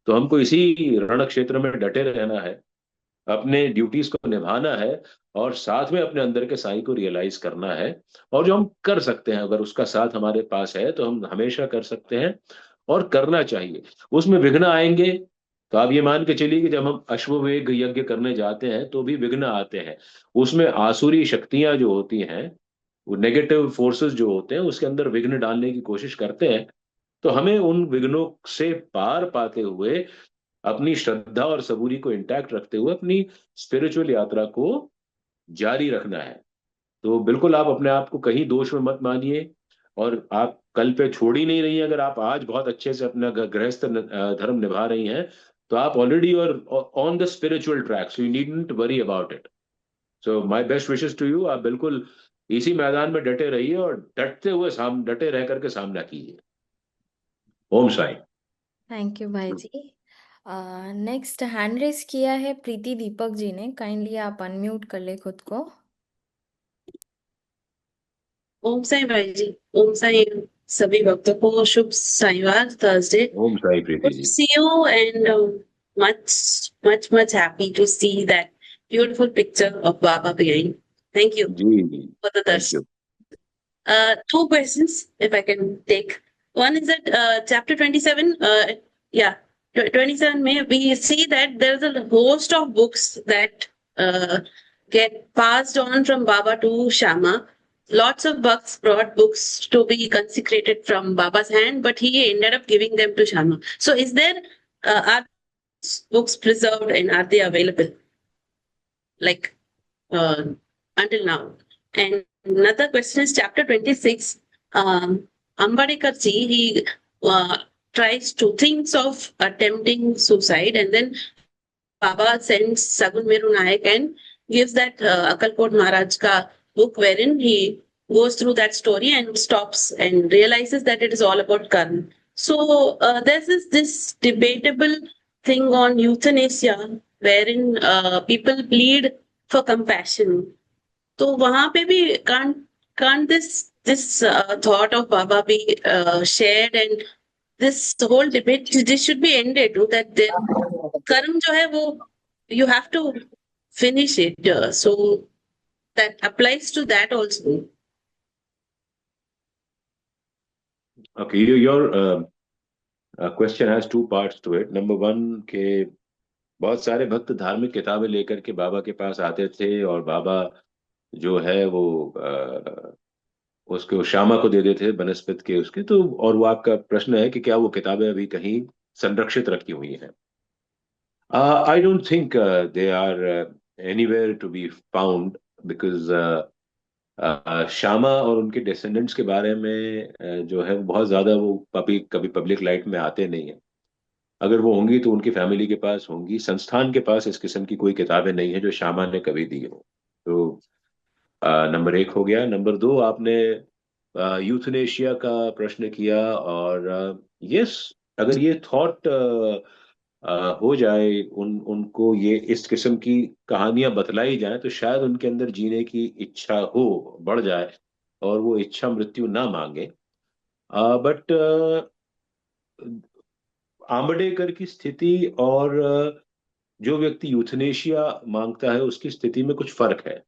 तो हमको इसी रण क्षेत्र में डटे रहना है, अपने ड्यूटीज को निभाना है, और साथ में अपने अंदर के साईं को रियलाइज करना है। और जो हम कर सकते हैं, अगर उसका साथ हमारे पास है, तो हम हमेशा कर सकते हैं और करना चाहिए। उसमें विघ्न आएंगे, तो आप ये मान के चलिए कि जब हम अश्वमेध यज्ञ करने जाते हैं तो भी विघ्न आते हैं। उसमें आसुरी शक्तियां जो होती हैं, वो नेगेटिव फोर्सेस जो होते हैं, उसके अंदर विघ्न डालने की कोशिश करते हैं। तो हमें उन विघ्नों से पार पाते हुए, अपनी श्रद्धा और सबूरी को इंटैक्ट रखते हुए, अपनी स्पिरिचुअल यात्रा को जारी रखना है। तो बिल्कुल आप अपने आप को कहीं दोष में मत मानिए, और आप कल पे छोड़ ही नहीं रही हैं। अगर आप आज बहुत अच्छे से अपना गृहस्थ धर्म निभा रही हैं, तो आप ऑलरेडी और on the spiritual track, so you needn't worry about it. So my best wishes to you. आप बिल्कुल इसी मैदान में डटे रहिए और डटते हुए डटे रह करके सामना कीजिए। ओम साई। थैंक यू भाई जी। नेक्स्ट हैंड रेस किया है प्रीति दीपक जी ने, काइंडली आप अनम्यूट कर ले खुद को। ओम साई भाई जी। ओम साई सभी भक्तों को शुभ साईवार Thursday. Om Sai Preeti Good ji. to see you and much happy to see that beautiful picture of Baba behind. Thank you ji ji, for the thank darshan. You. Two questions if I can take. One is that chapter 27, 27 may we see that there's a host of books that get passed on from Baba to Shama. lots of bucks brought books to be consecrated from Baba's hand, but he ended up giving them to Sharma. So is there, are books preserved and are they available? Like, until now. And another question is chapter 26. Ambadekar ji, he tries to think of attempting suicide, and then Baba sends Sagun Meru Nayak and gives that Akalkot Maharaj ka book, wherein he goes through that story and stops and realizes that it is all about karma. So there's this debatable thing on euthanasia, wherein people plead for compassion. तो वहां पे भी can't this thought of Baba be shared, and this whole debate, this should be ended, that कर्म जो है वो you have to finish it, so that applies to that also. Okay, your question has two parts to it. Number one, के बहुत सारे भक्त धार्मिक किताबें लेकर के बाबा के पास आते थे और बाबा जो है वो उसको श्यामा को दे देते थे बनस्पत के उसके, तो और वो आपका प्रश्न है कि क्या वो किताबें अभी कहीं संरक्षित रखी हुई हैं? I don't think they are anywhere to be found, because Shyama और उनके डिसेंडेंट्स के बारे में जो है वो बहुत ज्यादा वो कभी पब्लिक लाइट में आते नहीं है. अगर वो होंगी तो उनकी फैमिली के पास होंगी. संस्थान के पास इस किस्म की कोई किताबें नहीं है जो श्यामा ने कभी दी हो. तो नंबर 1 हो गया. नंबर 2, आपने यूथनेशिया का प्रश्न किया, और यस, अगर ये थॉट हो जाए, उनको ये इस किस्म की कहानियां बतलाई जाए, तो शायद उनके अंदर जीने की इच्छा बढ़ जाए और वो इच्छा मृत्यु ना मांगे. बट आंबेडकर की स्थिति और जो व्यक्ति यूथनेशिया मांगता है उसकी स्थिति में कुछ फर्क है.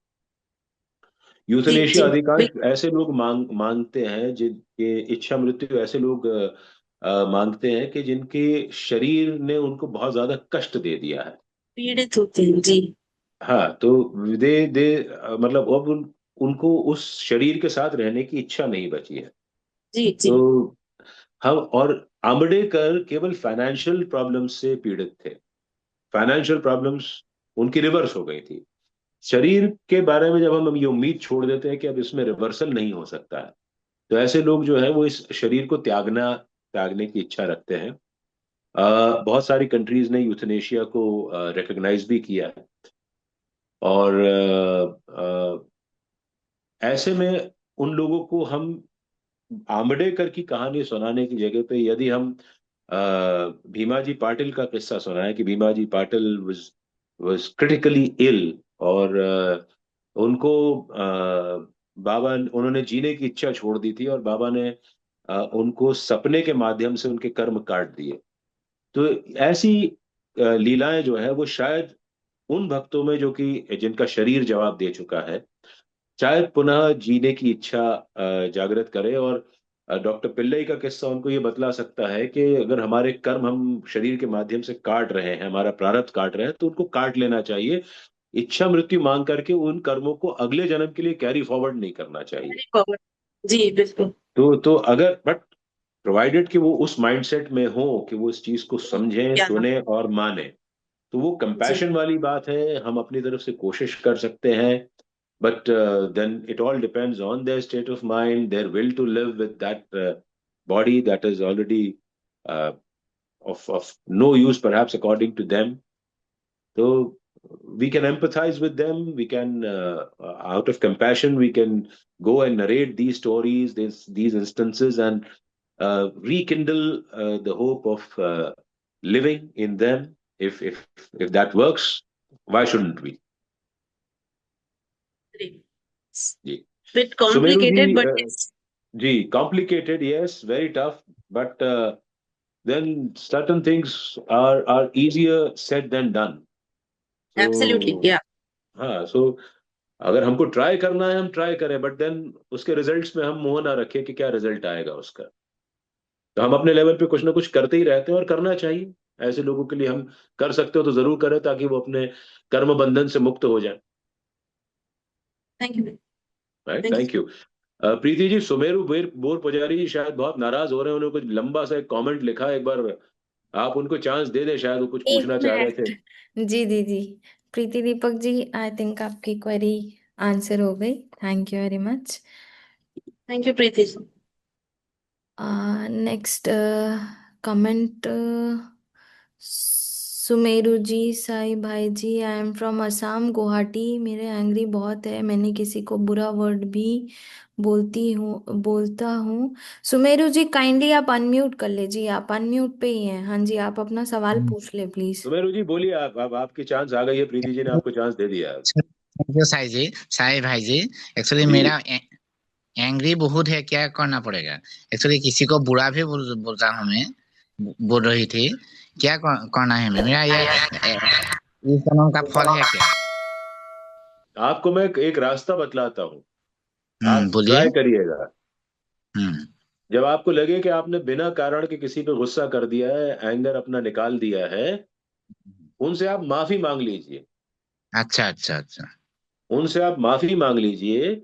यूथनेशिया अधिकांश ऐसे लोग मांगते हैं, जिनके इच्छा मृत्यु ऐसे लोग मांगते हैं कि जिनके शरीर ने उनको बहुत ज्यादा कष्ट दे दिया है, पीड़ित होते हैं जी. हाँ, तो दे मतलब अब उनको उस शरीर के साथ रहने की इच्छा नहीं बची है. जी जी. तो हम और आंबेडकर केवल फाइनेंशियल प्रॉब्लम्स से पीड़ित थे. फाइनेंशियल प्रॉब्लम्स उनकी रिवर्स हो गई थी. शरीर के बारे में जब हम ये उम्मीद छोड़ देते हैं कि अब इसमें रिवर्सल नहीं हो सकता है, तो ऐसे लोग जो है वो इस शरीर को त्यागने की इच्छा रखते हैं. बहुत सारी कंट्रीज ने यूथनेशिया को रिकॉग्नाइज भी किया है, और ऐसे में उन लोगों को हम आंबेडकर की कहानी सुनाने की जगह पे यदि हम भीमाजी पाटिल का किस्सा सुनाएं कि Bhimaji Patil was critically ill, और उनको उन्होंने जीने की इच्छा छोड़ दी थी, और बाबा ने उनको सपने के माध्यम से उनके कर्म काट दिए. तो ऐसी लीलाएं जो है वो शायद उन भक्तों में जो कि जिनका शरीर जवाब दे चुका है, शायद पुनः जीने की इच्छा जागृत करे. और डॉक्टर पिल्लई का किस्सा उनको ये बतला सकता है कि अगर हमारे कर्म हम शरीर के माध्यम से काट रहे हैं, हमारा प्रारब्ध काट रहे हैं, तो उनको काट लेना चाहिए. इच्छा मृत्यु मांग करके उन कर्मों को अगले जन्म के लिए कैरी फॉरवर्ड नहीं करना चाहिए. जी बिल्कुल. तो अगर बट प्रोवाइडेड कि वो उस माइंडसेट में हो कि वो इस चीज को समझें, सुने और माने, तो वो कंपैशन वाली बात है. हम अपनी तरफ से कोशिश कर सकते हैं, but then it all depends on their state of mind, their will to live with that body that is already of no use perhaps according to them. So we can empathize with them, we can out of compassion we can go and narrate these stories, these instances, and rekindle the hope of living in them. If that works, why shouldn't we? Bit complicated, but it's complicated, yes, very tough, but then certain things are easier said than done. So, absolutely, yeah. हाँ, so अगर हमको try करना है हम try करें, but then उसके results में हम मोह ना रखें कि क्या रिजल्ट आएगा उसका. तो हम अपने लेवल पे कुछ ना कुछ करते ही रहते हैं, और करना चाहिए. ऐसे लोगों के लिए हम कर सकते हो तो जरूर करें, ताकि वो अपने कर्म बंधन से मुक्त हो जाए. Thank you. Right, Thank you. Thank you. Preeti ji, Sumeru बोर पुजारी जी शायद बहुत नाराज हो रहे हैं, उन्होंने कुछ लंबा सा एक कमेंट लिखा है, एक बार आप उनको चांस दे दें, शायद वो कुछ एक पूछना चाह रहे थे। मिनट जी दीदी। प्रीति दीपक जी, आई थिंक आपकी क्वेरी आंसर हो गई। Thank you very much. Thank you, Preeti. Next comment Sumeru ji, Sai भाई जी, I am from Assam Guwahati. मेरे एंग्री बहुत है, मैंने किसी को बुरा वर्ड भी बोलता हूँ। सुमेरु जी काइंडली आप अनम्यूट कर लीजिए, आप अनम्यूट पे ही हैं। हाँ जी, आप अपना सवाल पूछ ले प्लीज। सुमेरु जी बोलिए, आप अब आपकी चांस आ गई है, प्रीति जी ने आपको चांस दे दिया है। थैंक यू साई जी, साई भाई जी। एक्चुअली जी मेरा एंग्री बहुत है, क्या करना पड़ेगा? एक्चुअली किसी को बुरा भी बोलता हूँ मैं, बोल रही थी, क्या करना है मेरा ये इस जन्म का फल है क्या? आपको मैं एक रास्ता बतलाता हूँ, आप बोलिए। ट्राई करिएगा। हम्म। जब आपको लगे कि आपने बिना कारण के किसी पे गुस्सा कर दिया है, एंगर अपना निकाल दिया है, उनसे आप माफी मांग लीजिए। अच्छा अच्छा अच्छा। उनसे आप माफी मांग लीजिए।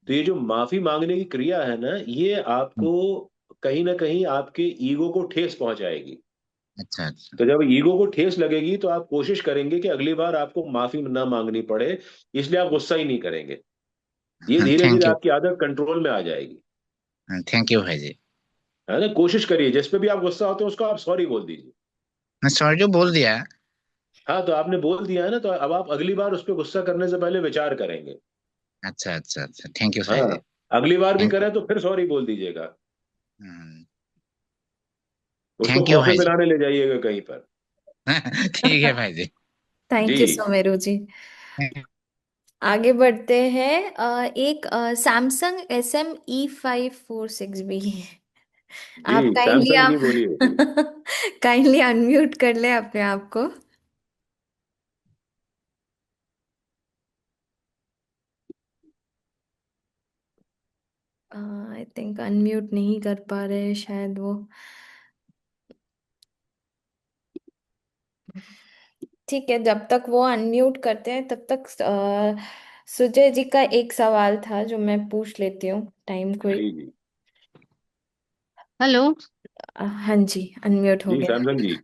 तो ये जो माफी मांगने की क्रिया है ना, ये आपको कहीं ना कहीं आपके ईगो को ठेस पहुंचाएगी। अच्छा अच्छा। तो जब ईगो को ठेस लगेगी तो आप कोशिश करेंगे कि अगली बार आपको माफी ना मांगनी पड़े, इसलिए आप गुस्सा ही नहीं करेंगे। ये धीरे थैंक धीरे यू। आपकी आदत कंट्रोल में आ जाएगी। थैंक यू भाई जी। है ना, कोशिश करिए जिस पे भी आप गुस्सा होते हैं उसको आप सॉरी बोल दीजिए। मैं सॉरी जो बोल दिया। हाँ, तो आपने बोल दिया है ना, तो अब आप अगली बार उस पर गुस्सा करने से पहले विचार करेंगे। अच्छा अच्छा अच्छा, थैंक यू भाई हाँ, जी। अगली बार भी थैंक करें तो फिर सॉरी बोल दीजिएगा। यू। उसको थैंक यू कॉफी भाई जी। पिलाने ले जाइएगा कहीं पर। ठीक है भाई जी। थैंक यू जी सुमेरु जी। आगे बढ़ते हैं। एक सैमसंग SM-E546B। जी, आप काइंडली सैमसंग जी आप बोलिए। काइंडली अनम्यूट कर ले अपने आप को। आई थिंक अनम्यूट नहीं कर पा रहे हैं शायद वो। ठीक है, जब तक वो अनम्यूट करते हैं तब तक सुजय जी का एक सवाल था जो मैं पूछ लेती हूँ टाइम जी क्विक। जी हेलो। हाँ जी, अनम्यूट हो जी, गया। सैमसंग जी।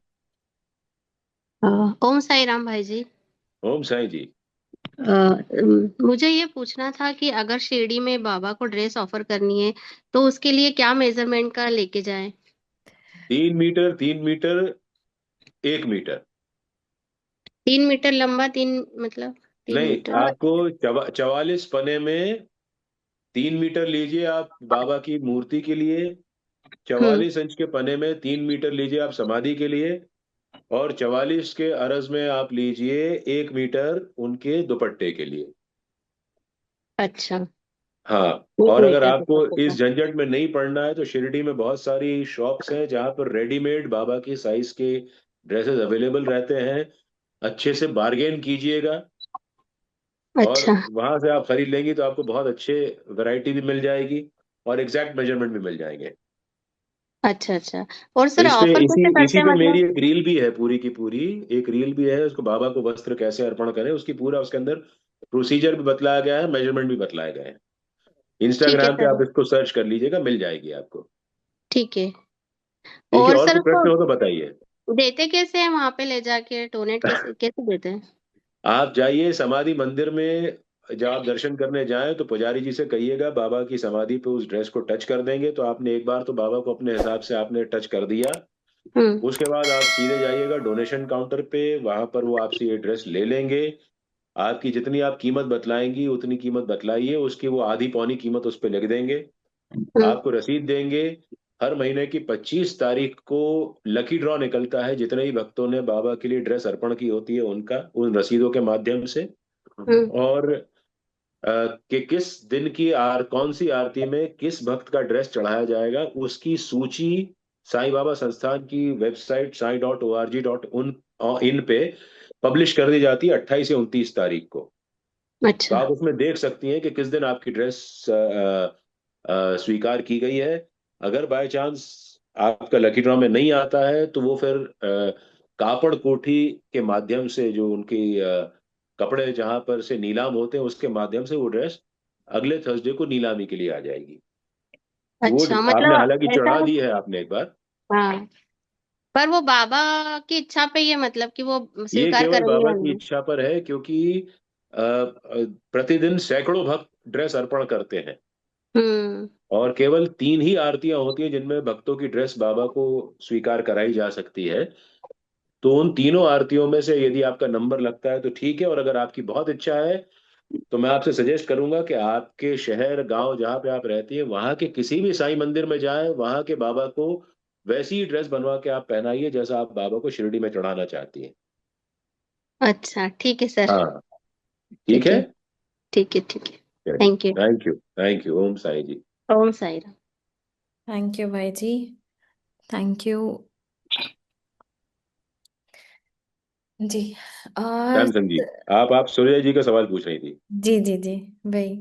ओम साई राम भाई जी। ओम साई जी। मुझे ये पूछना था कि अगर शिरडी में बाबा को ड्रेस ऑफर करनी है तो उसके लिए क्या मेजरमेंट का लेके जाएं? 3 मीटर, 3 मीटर, 1 मीटर। 3 मीटर लंबा, मतलब तीन नहीं, मीटर आपको 44 पने में 3 मीटर लीजिए आप बाबा की मूर्ति के लिए। हम्म। 44 इंच के पने में 3 मीटर लीजिए आप समाधि के लिए। और 44 के अरज में आप लीजिए 1 मीटर उनके दुपट्टे के लिए। अच्छा। हाँ। एक और अगर मीटर आपको दुपट्टे इस का। झंझट में नहीं पड़ना है तो शिरडी में बहुत सारी शॉप्स हैं जहां पर रेडीमेड बाबा की साइज के ड्रेसेस अवेलेबल रहते हैं। अच्छे से बार्गेन कीजिएगा, और अच्छा वहां से आप खरीद लेंगी तो आपको बहुत अच्छे वैरायटी भी मिल जाएगी, और एग्जैक्ट मेजरमेंट भी मिल जाएंगे। अच्छा अच्छा। और तो सर इस पे ऑफर इसी कैसे करते इसी हैं पे मेरी मतलब? एक रील भी है, पूरी की पूरी एक रील भी है, उसको बाबा को वस्त्र कैसे अर्पण करें उसकी पूरा उसके अंदर प्रोसीजर भी बतलाया गया है, मेजरमेंट भी बतलाए गए हैं। ठीक है इंस्टाग्राम पे सर। आप इसको सर्च कर लीजिएगा, मिल जाएगी आपको। ठीक है। ठीक है, और और सर कोई उसको प्रश्न हो तो बताइए। देते कैसे हैं वहां पे ले जाके? डोनेट कैसे कैसे देते हैं? आप जाइए समाधि मंदिर में, जब आप दर्शन करने जाएं तो पुजारी जी से कहिएगा बाबा की समाधि पे उस ड्रेस को टच कर देंगे, तो आपने एक बार तो बाबा को अपने हिसाब से आपने टच कर दिया। हम्म। उसके बाद आप सीधे जाइएगा डोनेशन काउंटर पे, वहां पर वो आपसे ये ड्रेस ले लेंगे। आपकी जितनी आप कीमत बतलाएंगी उतनी कीमत बतलाइए, उसकी वो आधी पौनी कीमत उस पर लिख देंगे। हम्म। आपको रसीद देंगे। हर महीने की 25 तारीख को लकी ड्रॉ निकलता है, जितने ही भक्तों ने बाबा के लिए ड्रेस अर्पण की होती है उनका, उन रसीदों के माध्यम से। हम्म। और कि किस दिन की कौन सी आरती में किस भक्त का ड्रेस चढ़ाया जाएगा उसकी सूची साईं बाबा संस्थान की वेबसाइट sai.org.in पे पब्लिश कर दी जाती है 28 से 29 तारीख को। तो अच्छा आप उसमें देख सकती हैं कि किस दिन आपकी ड्रेस स्वीकार की गई है। अगर बाय चांस आपका लकी ड्रॉ में नहीं आता है तो वो फिर कापड़ कोठी के माध्यम से, जो उनकी कपड़े जहां पर से नीलाम होते हैं उसके माध्यम से वो ड्रेस अगले थर्सडे को नीलामी के लिए आ जाएगी। वो अच्छा, आपने मतलब हालांकि ऐसा चढ़ा है। दी है आपने एक बार। हाँ, पर वो बाबा की इच्छा पे ही है, मतलब कि वो ये स्वीकार केवल करेंगे बाबा या की नहीं? इच्छा पर है, क्योंकि प्रतिदिन सैकड़ों भक्त ड्रेस अर्पण करते हैं हम्म। और केवल 3 ही आरतियां होती हैं जिनमें भक्तों की ड्रेस बाबा को स्वीकार कराई जा सकती है। तो उन तीनों आरतियों में से यदि आपका नंबर लगता है तो ठीक है, और अगर आपकी बहुत इच्छा है तो मैं आपसे सजेस्ट करूंगा कि आपके शहर गांव जहां पे आप रहती हैं वहां के किसी भी साईं मंदिर में जाएं, वहां के बाबा को वैसी ही ड्रेस बनवा के आप पहनाइए जैसा आप बाबा को शिरडी में चढ़ाना चाहती हैं। अच्छा, ठीक है सर। हाँ, ठीक ठीक है। है, ठीक है, ठीक है। चलिए, thank you. Thank you, thank you. Om Sai ji. Om Sai Ram. Thank you भाई जी, थैंक यू जी। सैमसन जी, आप सूर्य जी का सवाल पूछ रही थी। जी जी जी, वही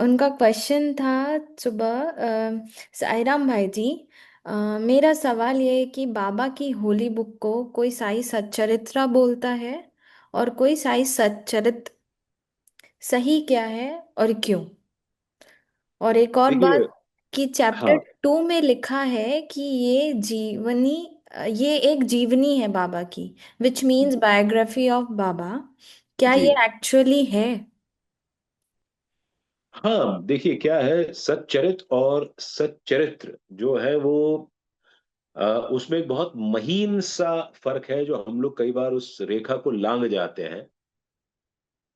उनका क्वेश्चन था सुबह। साईराम भाई जी, मेरा सवाल ये है कि बाबा की होली बुक को कोई साई सच्चरित्रा बोलता है और कोई साई सच्चरित, सही क्या है और क्यों? और एक और देखिए, बात कि चैप्टर हाँ 2 में लिखा है कि ये जीवनी, ये एक जीवनी है बाबा की, विच मीन्स बायोग्राफी ऑफ बाबा। क्या जी, ये एक्चुअली है? हाँ, देखिए क्या है, सच्चरित और सच्चरित्र जो है वो उसमें एक बहुत महीन सा फर्क है जो हम लोग कई बार उस रेखा को लांघ जाते हैं।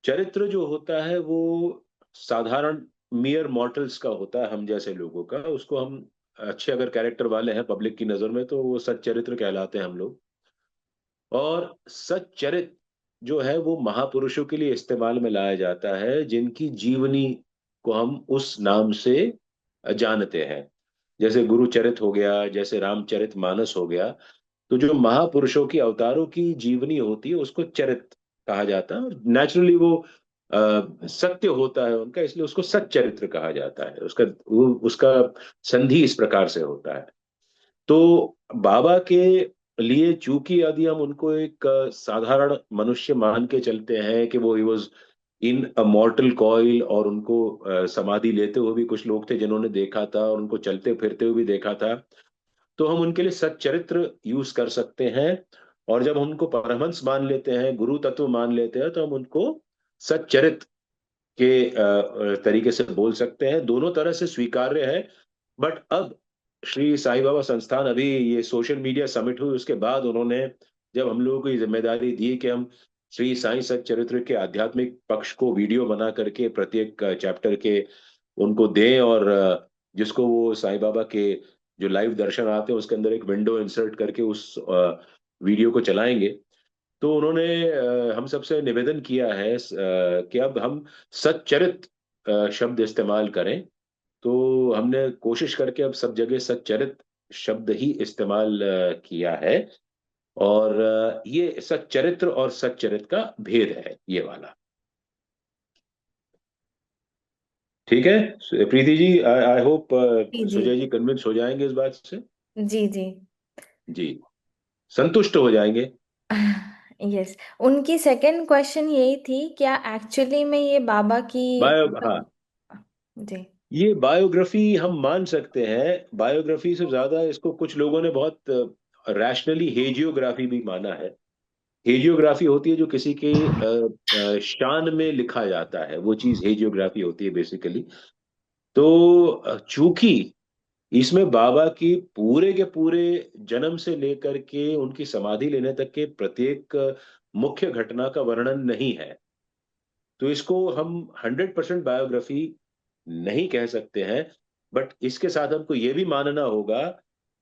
चरित्र जो होता है वो साधारण मियर मॉर्टल्स का होता है, हम जैसे लोगों का। उसको हम अच्छे अगर कैरेक्टर वाले हैं पब्लिक की नजर में तो वो सच्चरित्र कहलाते हैं हम लोग। और सच्चरित जो है वो महापुरुषों के लिए इस्तेमाल में लाया जाता है जिनकी जीवनी को हम उस नाम से जानते हैं। जैसे गुरुचरित हो गया, जैसे रामचरित मानस हो गया। तो जो महापुरुषों की अवतारों की जीवनी होती है उसको चरित कहा जाता है, और नेचुरली वो सत्य होता है उनका, इसलिए उसको सच्चरित्र कहा जाता है। उसका संधि इस प्रकार से होता है। तो बाबा के लिए चूंकि यदि हम उनको एक साधारण मनुष्य मान के चलते हैं कि वो he was in a मॉर्टल coil, और उनको समाधि लेते हुए भी कुछ लोग थे जिन्होंने देखा था, और उनको चलते फिरते हुए भी देखा था, तो हम उनके लिए सच्चरित्र यूज कर सकते हैं। और जब हम उनको परमहंस मान लेते हैं, गुरु तत्व मान लेते हैं, तो हम उनको सच्चरित के तरीके से बोल सकते हैं। दोनों तरह से स्वीकार्य है। बट अब श्री साईं बाबा संस्थान, अभी ये सोशल मीडिया समिट हुई उसके बाद उन्होंने जब हम लोगों को ये जिम्मेदारी दी कि हम श्री साईं सच्चरित्र के आध्यात्मिक पक्ष को वीडियो बना करके प्रत्येक चैप्टर के उनको दें, और जिसको वो साईं बाबा के जो लाइव दर्शन आते हैं उसके अंदर एक विंडो इंसर्ट करके उस वीडियो को चलाएंगे। तो उन्होंने हम सबसे निवेदन किया है कि अब हम सच्चरित शब्द इस्तेमाल करें। तो हमने कोशिश करके अब सब जगह सच्चरित शब्द ही इस्तेमाल किया है। और ये सच्चरित्र और सच्चरित का भेद है ये वाला। ठीक है प्रीति जी, आई होप जी जी सुजय जी कन्विंस हो जाएंगे इस बात से। जी जी। जी, संतुष्ट हो जाएंगे। यस, उनकी सेकंड क्वेश्चन यही थी, क्या एक्चुअली में ये बाबा की, हाँ, जी ये बायोग्राफी हम मान सकते हैं। बायोग्राफी से ज्यादा इसको कुछ लोगों ने बहुत रैशनली हेजियोग्राफी भी माना है। हेजियोग्राफी होती है जो किसी के शान में लिखा जाता है, वो चीज हेजियोग्राफी होती है बेसिकली। तो चूंकि इसमें बाबा की पूरे के पूरे जन्म से लेकर के उनकी समाधि लेने तक के प्रत्येक मुख्य घटना का वर्णन नहीं है, तो इसको हम 100% बायोग्राफी नहीं कह सकते हैं। बट इसके साथ हमको ये भी मानना होगा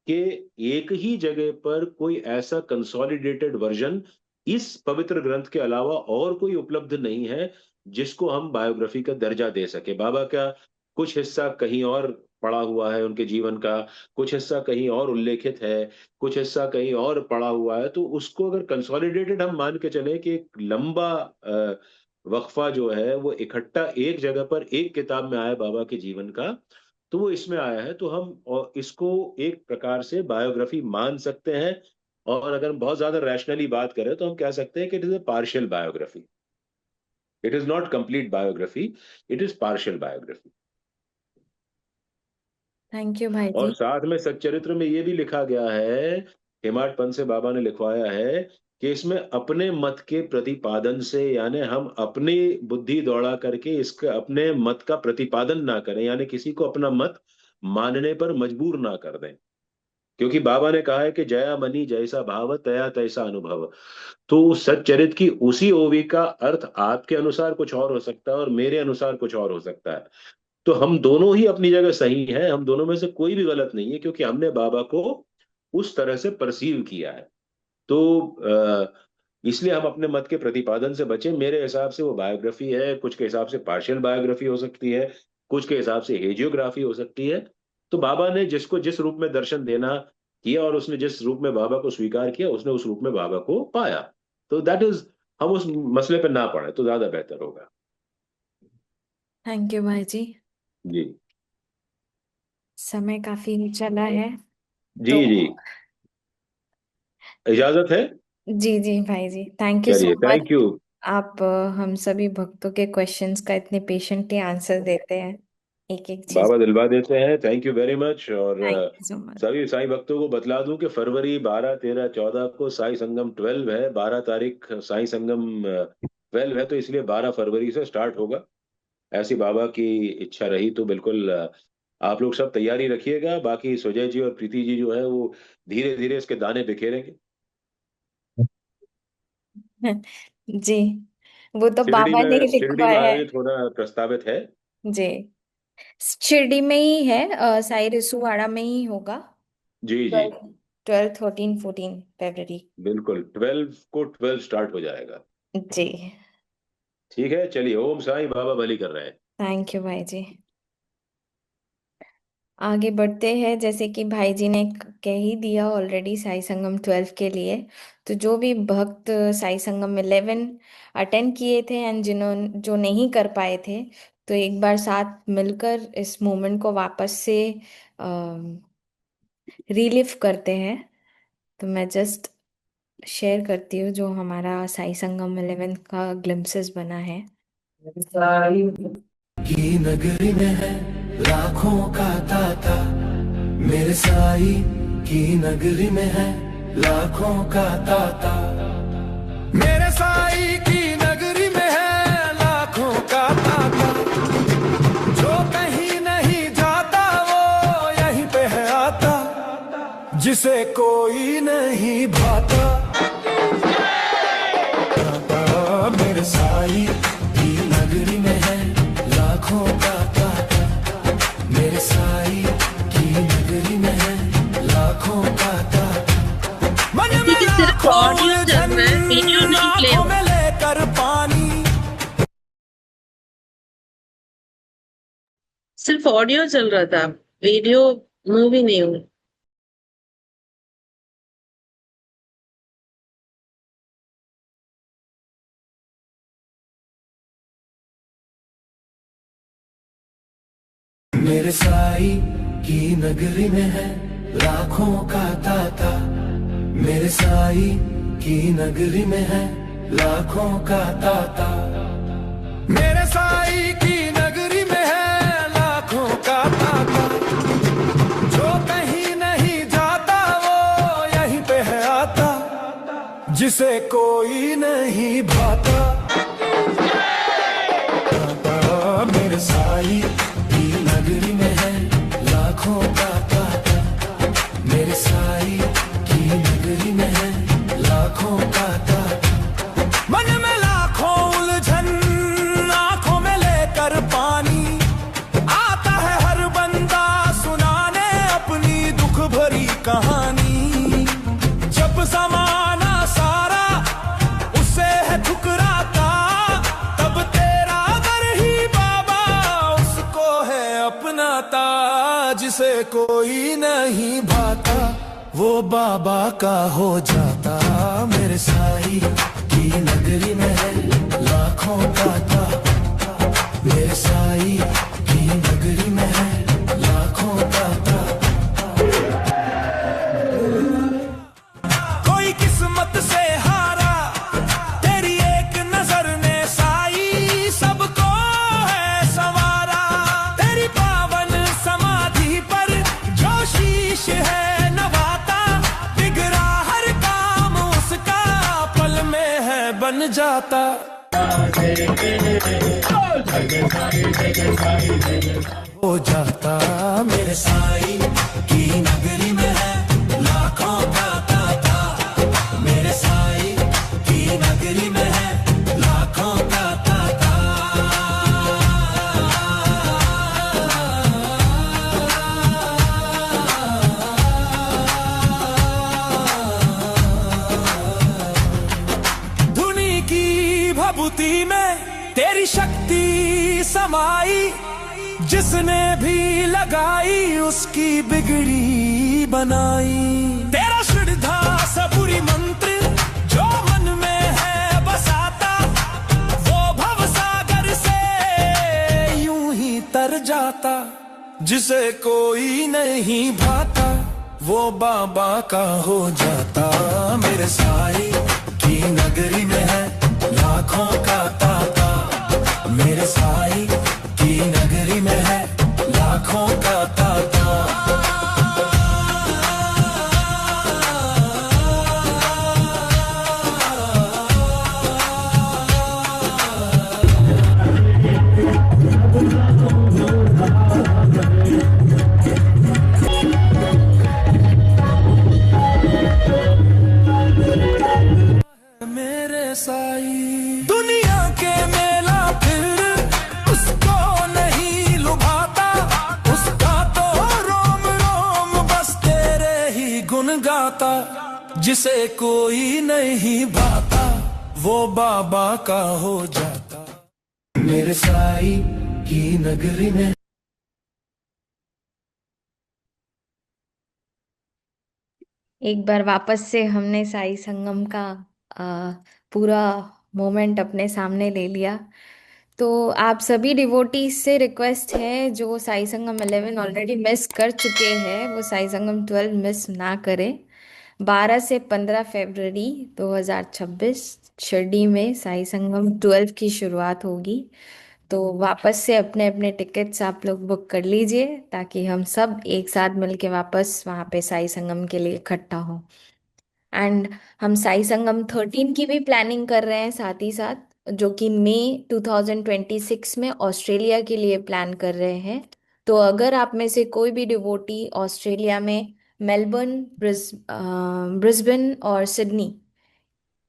कि एक ही जगह पर कोई ऐसा कंसोलिडेटेड वर्जन इस पवित्र ग्रंथ के अलावा और कोई उपलब्ध नहीं है जिसको हम बायोग्राफी का दर्जा दे सके। बाबा का कुछ हिस्सा कहीं और पड़ा हुआ है उनके जीवन का, कुछ हिस्सा कहीं और उल्लेखित है, कुछ हिस्सा कहीं और पड़ा हुआ है। तो उसको अगर कंसोलिडेटेड हम मान के चले कि एक लंबा वक्फा जो है वो इकट्ठा एक जगह पर एक किताब में आया बाबा के जीवन का, तो वो इसमें आया है। तो हम और इसको एक प्रकार से बायोग्राफी मान सकते हैं। और अगर हम बहुत ज्यादा रैशनली बात करें तो हम कह सकते हैं कि it is a partial biography. It is not complete biography, it is partial biography. Thank you भाई और जी। साथ में सच्चरित्र में ये भी लिखा गया है, हेमाड पंत से बाबा ने लिखवाया है कि इसमें अपने मत के प्रतिपादन से, यानी हम अपनी बुद्धि दौड़ा करके इसके अपने मत का प्रतिपादन ना करें, यानी किसी को अपना मत मानने पर मजबूर ना कर दें। क्योंकि बाबा ने कहा है कि जया मनी जैसा भाव तया तैसा अनुभव। तो सच्चरित की उसी ओवी का अर्थ आपके अनुसार कुछ और हो सकता है और मेरे अनुसार कुछ और हो सकता है। तो हम दोनों ही अपनी जगह सही हैं, हम दोनों में से कोई भी गलत नहीं है, क्योंकि हमने बाबा को उस तरह से परसीव किया है। तो इसलिए हम अपने मत के प्रतिपादन से बचें। मेरे हिसाब से वो बायोग्राफी है, कुछ के हिसाब से पार्शियल बायोग्राफी हो सकती है, कुछ के हिसाब से हेजियोग्राफी हो सकती है। तो बाबा ने जिसको जिस रूप में दर्शन देना किया और उसने जिस रूप में बाबा को स्वीकार किया, उसने उस रूप में बाबा को पाया। तो दैट इज, हम उस मसले पर ना पड़े तो ज्यादा बेहतर होगा। थैंक यू भाई जी। जी समय काफी चला है जी तो जी, इजाजत है। जी जी भाई जी, थैंक यू सो चलिए, मच। Thank you. आप हम सभी भक्तों के क्वेश्चंस का इतने पेशेंटली आंसर देते हैं, एक एक चीज। बाबा दिलवा देते हैं। Thank you very much. और थैंक यू सो मच। सभी साईं भक्तों को बतला दूं कि फरवरी 12, 13, 14 को साई संगम 12 है, 12 तारीख साई संगम 12 है, तो इसलिए 12 फरवरी से स्टार्ट होगा। ऐसी बाबा की इच्छा रही तो बिल्कुल आप लोग सब तैयारी रखिएगा। बाकी सुजय जी और प्रीति जी जो है वो धीरे धीरे इसके दाने बिखेरेंगे। जी, वो तो बाबा ने ही शिरडी में लिखवाया है। आयोजित होना प्रस्तावित है। जी, शिरडी में ही है, साई रिसुवाड़ा में ही होगा। जी जी 12, 13, 14 फरवरी। बिल्कुल, 12 को 12 स्टार्ट हो जाएगा। जी, ठीक है, चलिए, ओम साईं, बाबा भली कर रहे हैं। थैंक यू भाई जी। आगे बढ़ते हैं, जैसे कि भाई जी ने कह ही दिया ऑलरेडी साई संगम 12 के लिए। तो जो भी भक्त साई संगम 11 अटेंड किए थे एंड जो नहीं कर पाए थे, तो एक बार साथ मिलकर इस मोमेंट को वापस से रिलिव करते हैं। तो मैं जस्ट शेयर करती हूँ जो हमारा साई संगम 11 का ग्लिम्पसेस बना है। की नगरी में है लाखों का ताता, मेरे साई की नगरी में है लाखों का ताता, मेरे साई की नगरी में है लाखों का ताता, जो कहीं नहीं जाता वो यहीं पे है आता, जिसे कोई नहीं भाता, मेरे साई की नगरी में है लाखों का ताता, मेरे साई की नगरी में है लाखों का ताता, मन में लाखों उलझन आंखों में लेकर पानी। सिर्फ ऑडियो चल रहा था, वीडियो मूवी नहीं हुई। मेरे साई की नगरी में है लाखों का ताता, मेरे साई की नगरी में है लाखों का ताता, मेरे साई की नगरी में है लाखों का ताता, जो कहीं नहीं जाता वो यहीं पे है आता, जिसे कोई नहीं भाता, मेरे साई नगरी में है लाखों का ताता, मेरे साई की नगरी में है लाखों का ताता, मन में लाखों उलझन आंखों में लेकर पानी, आता है हर बंदा सुनाने अपनी दुख भरी कहानी, जब जमाना सारा उसे है ठुकराता, तब तेरा दर ही बाबा उसको है अपनाता, जिसे कोई नहीं भाता वो बाबा का हो जाता, मेरे साई की नगरी में है लाखों का ताता, मेरे साई की नगरी में है लाखों का ताता, कोई किस्मत से हारा तेरी एक नजर ने साई, बन जाता। हो जाता मेरे साईं की नगरी में है लाखों का ताता। मेरे साईं की नगरी में है लाखों का ताता। धुनी की भभूति में तेरी शक्ति समाई, जिसने भी लगाई उसकी बिगड़ी बनाई। तेरा श्रद्धा सबूरी मंत्र जो मन में है बसाता, वो भव सागर से यूं ही तर जाता। जिसे कोई नहीं भाता वो बाबा का हो जाता। मेरे साईं की नगरी में है लाखों का ताता। मेरे साईं की नगरी में है लाखों का ताता। मेरे साईं दुनिया के मेला फिर उसको नहीं लुभाता। उसका तो रोम रोम बस तेरे ही गुन गाता। जिसे कोई नहीं भाता वो बाबा का हो जाता। मेरे साईं की नगरी में। एक बार वापस से हमने साई संगम का पूरा मोमेंट अपने सामने ले लिया। तो आप सभी डिवोटीज से रिक्वेस्ट है जो साई संगम 11 ऑलरेडी मिस कर चुके हैं वो साई संगम 12 मिस ना करें। 12 से 15 फरवरी 2026 शिरडी में साई संगम 12 की शुरुआत होगी। तो वापस से अपने अपने टिकट्स आप लोग बुक कर लीजिए ताकि हम सब एक साथ मिलके वापस वहाँ पे साई संगम के लिए इकट्ठा हो। एंड हम साई संगम 13 की भी प्लानिंग कर रहे हैं साथ ही साथ, जो कि मई 2026 में ऑस्ट्रेलिया के लिए प्लान कर रहे हैं। तो अगर आप में से कोई भी डिवोटी ऑस्ट्रेलिया में मेलबर्न, ब्रिस्बेन और सिडनी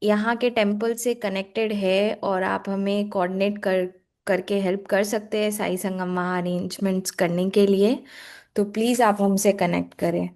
यहाँ के टेम्पल से कनेक्टेड है और आप हमें कोऑर्डिनेट करके हेल्प कर सकते हैं साई संगम वहाँ अरेंजमेंट्स करने के लिए, तो प्लीज़ आप हमसे कनेक्ट करें।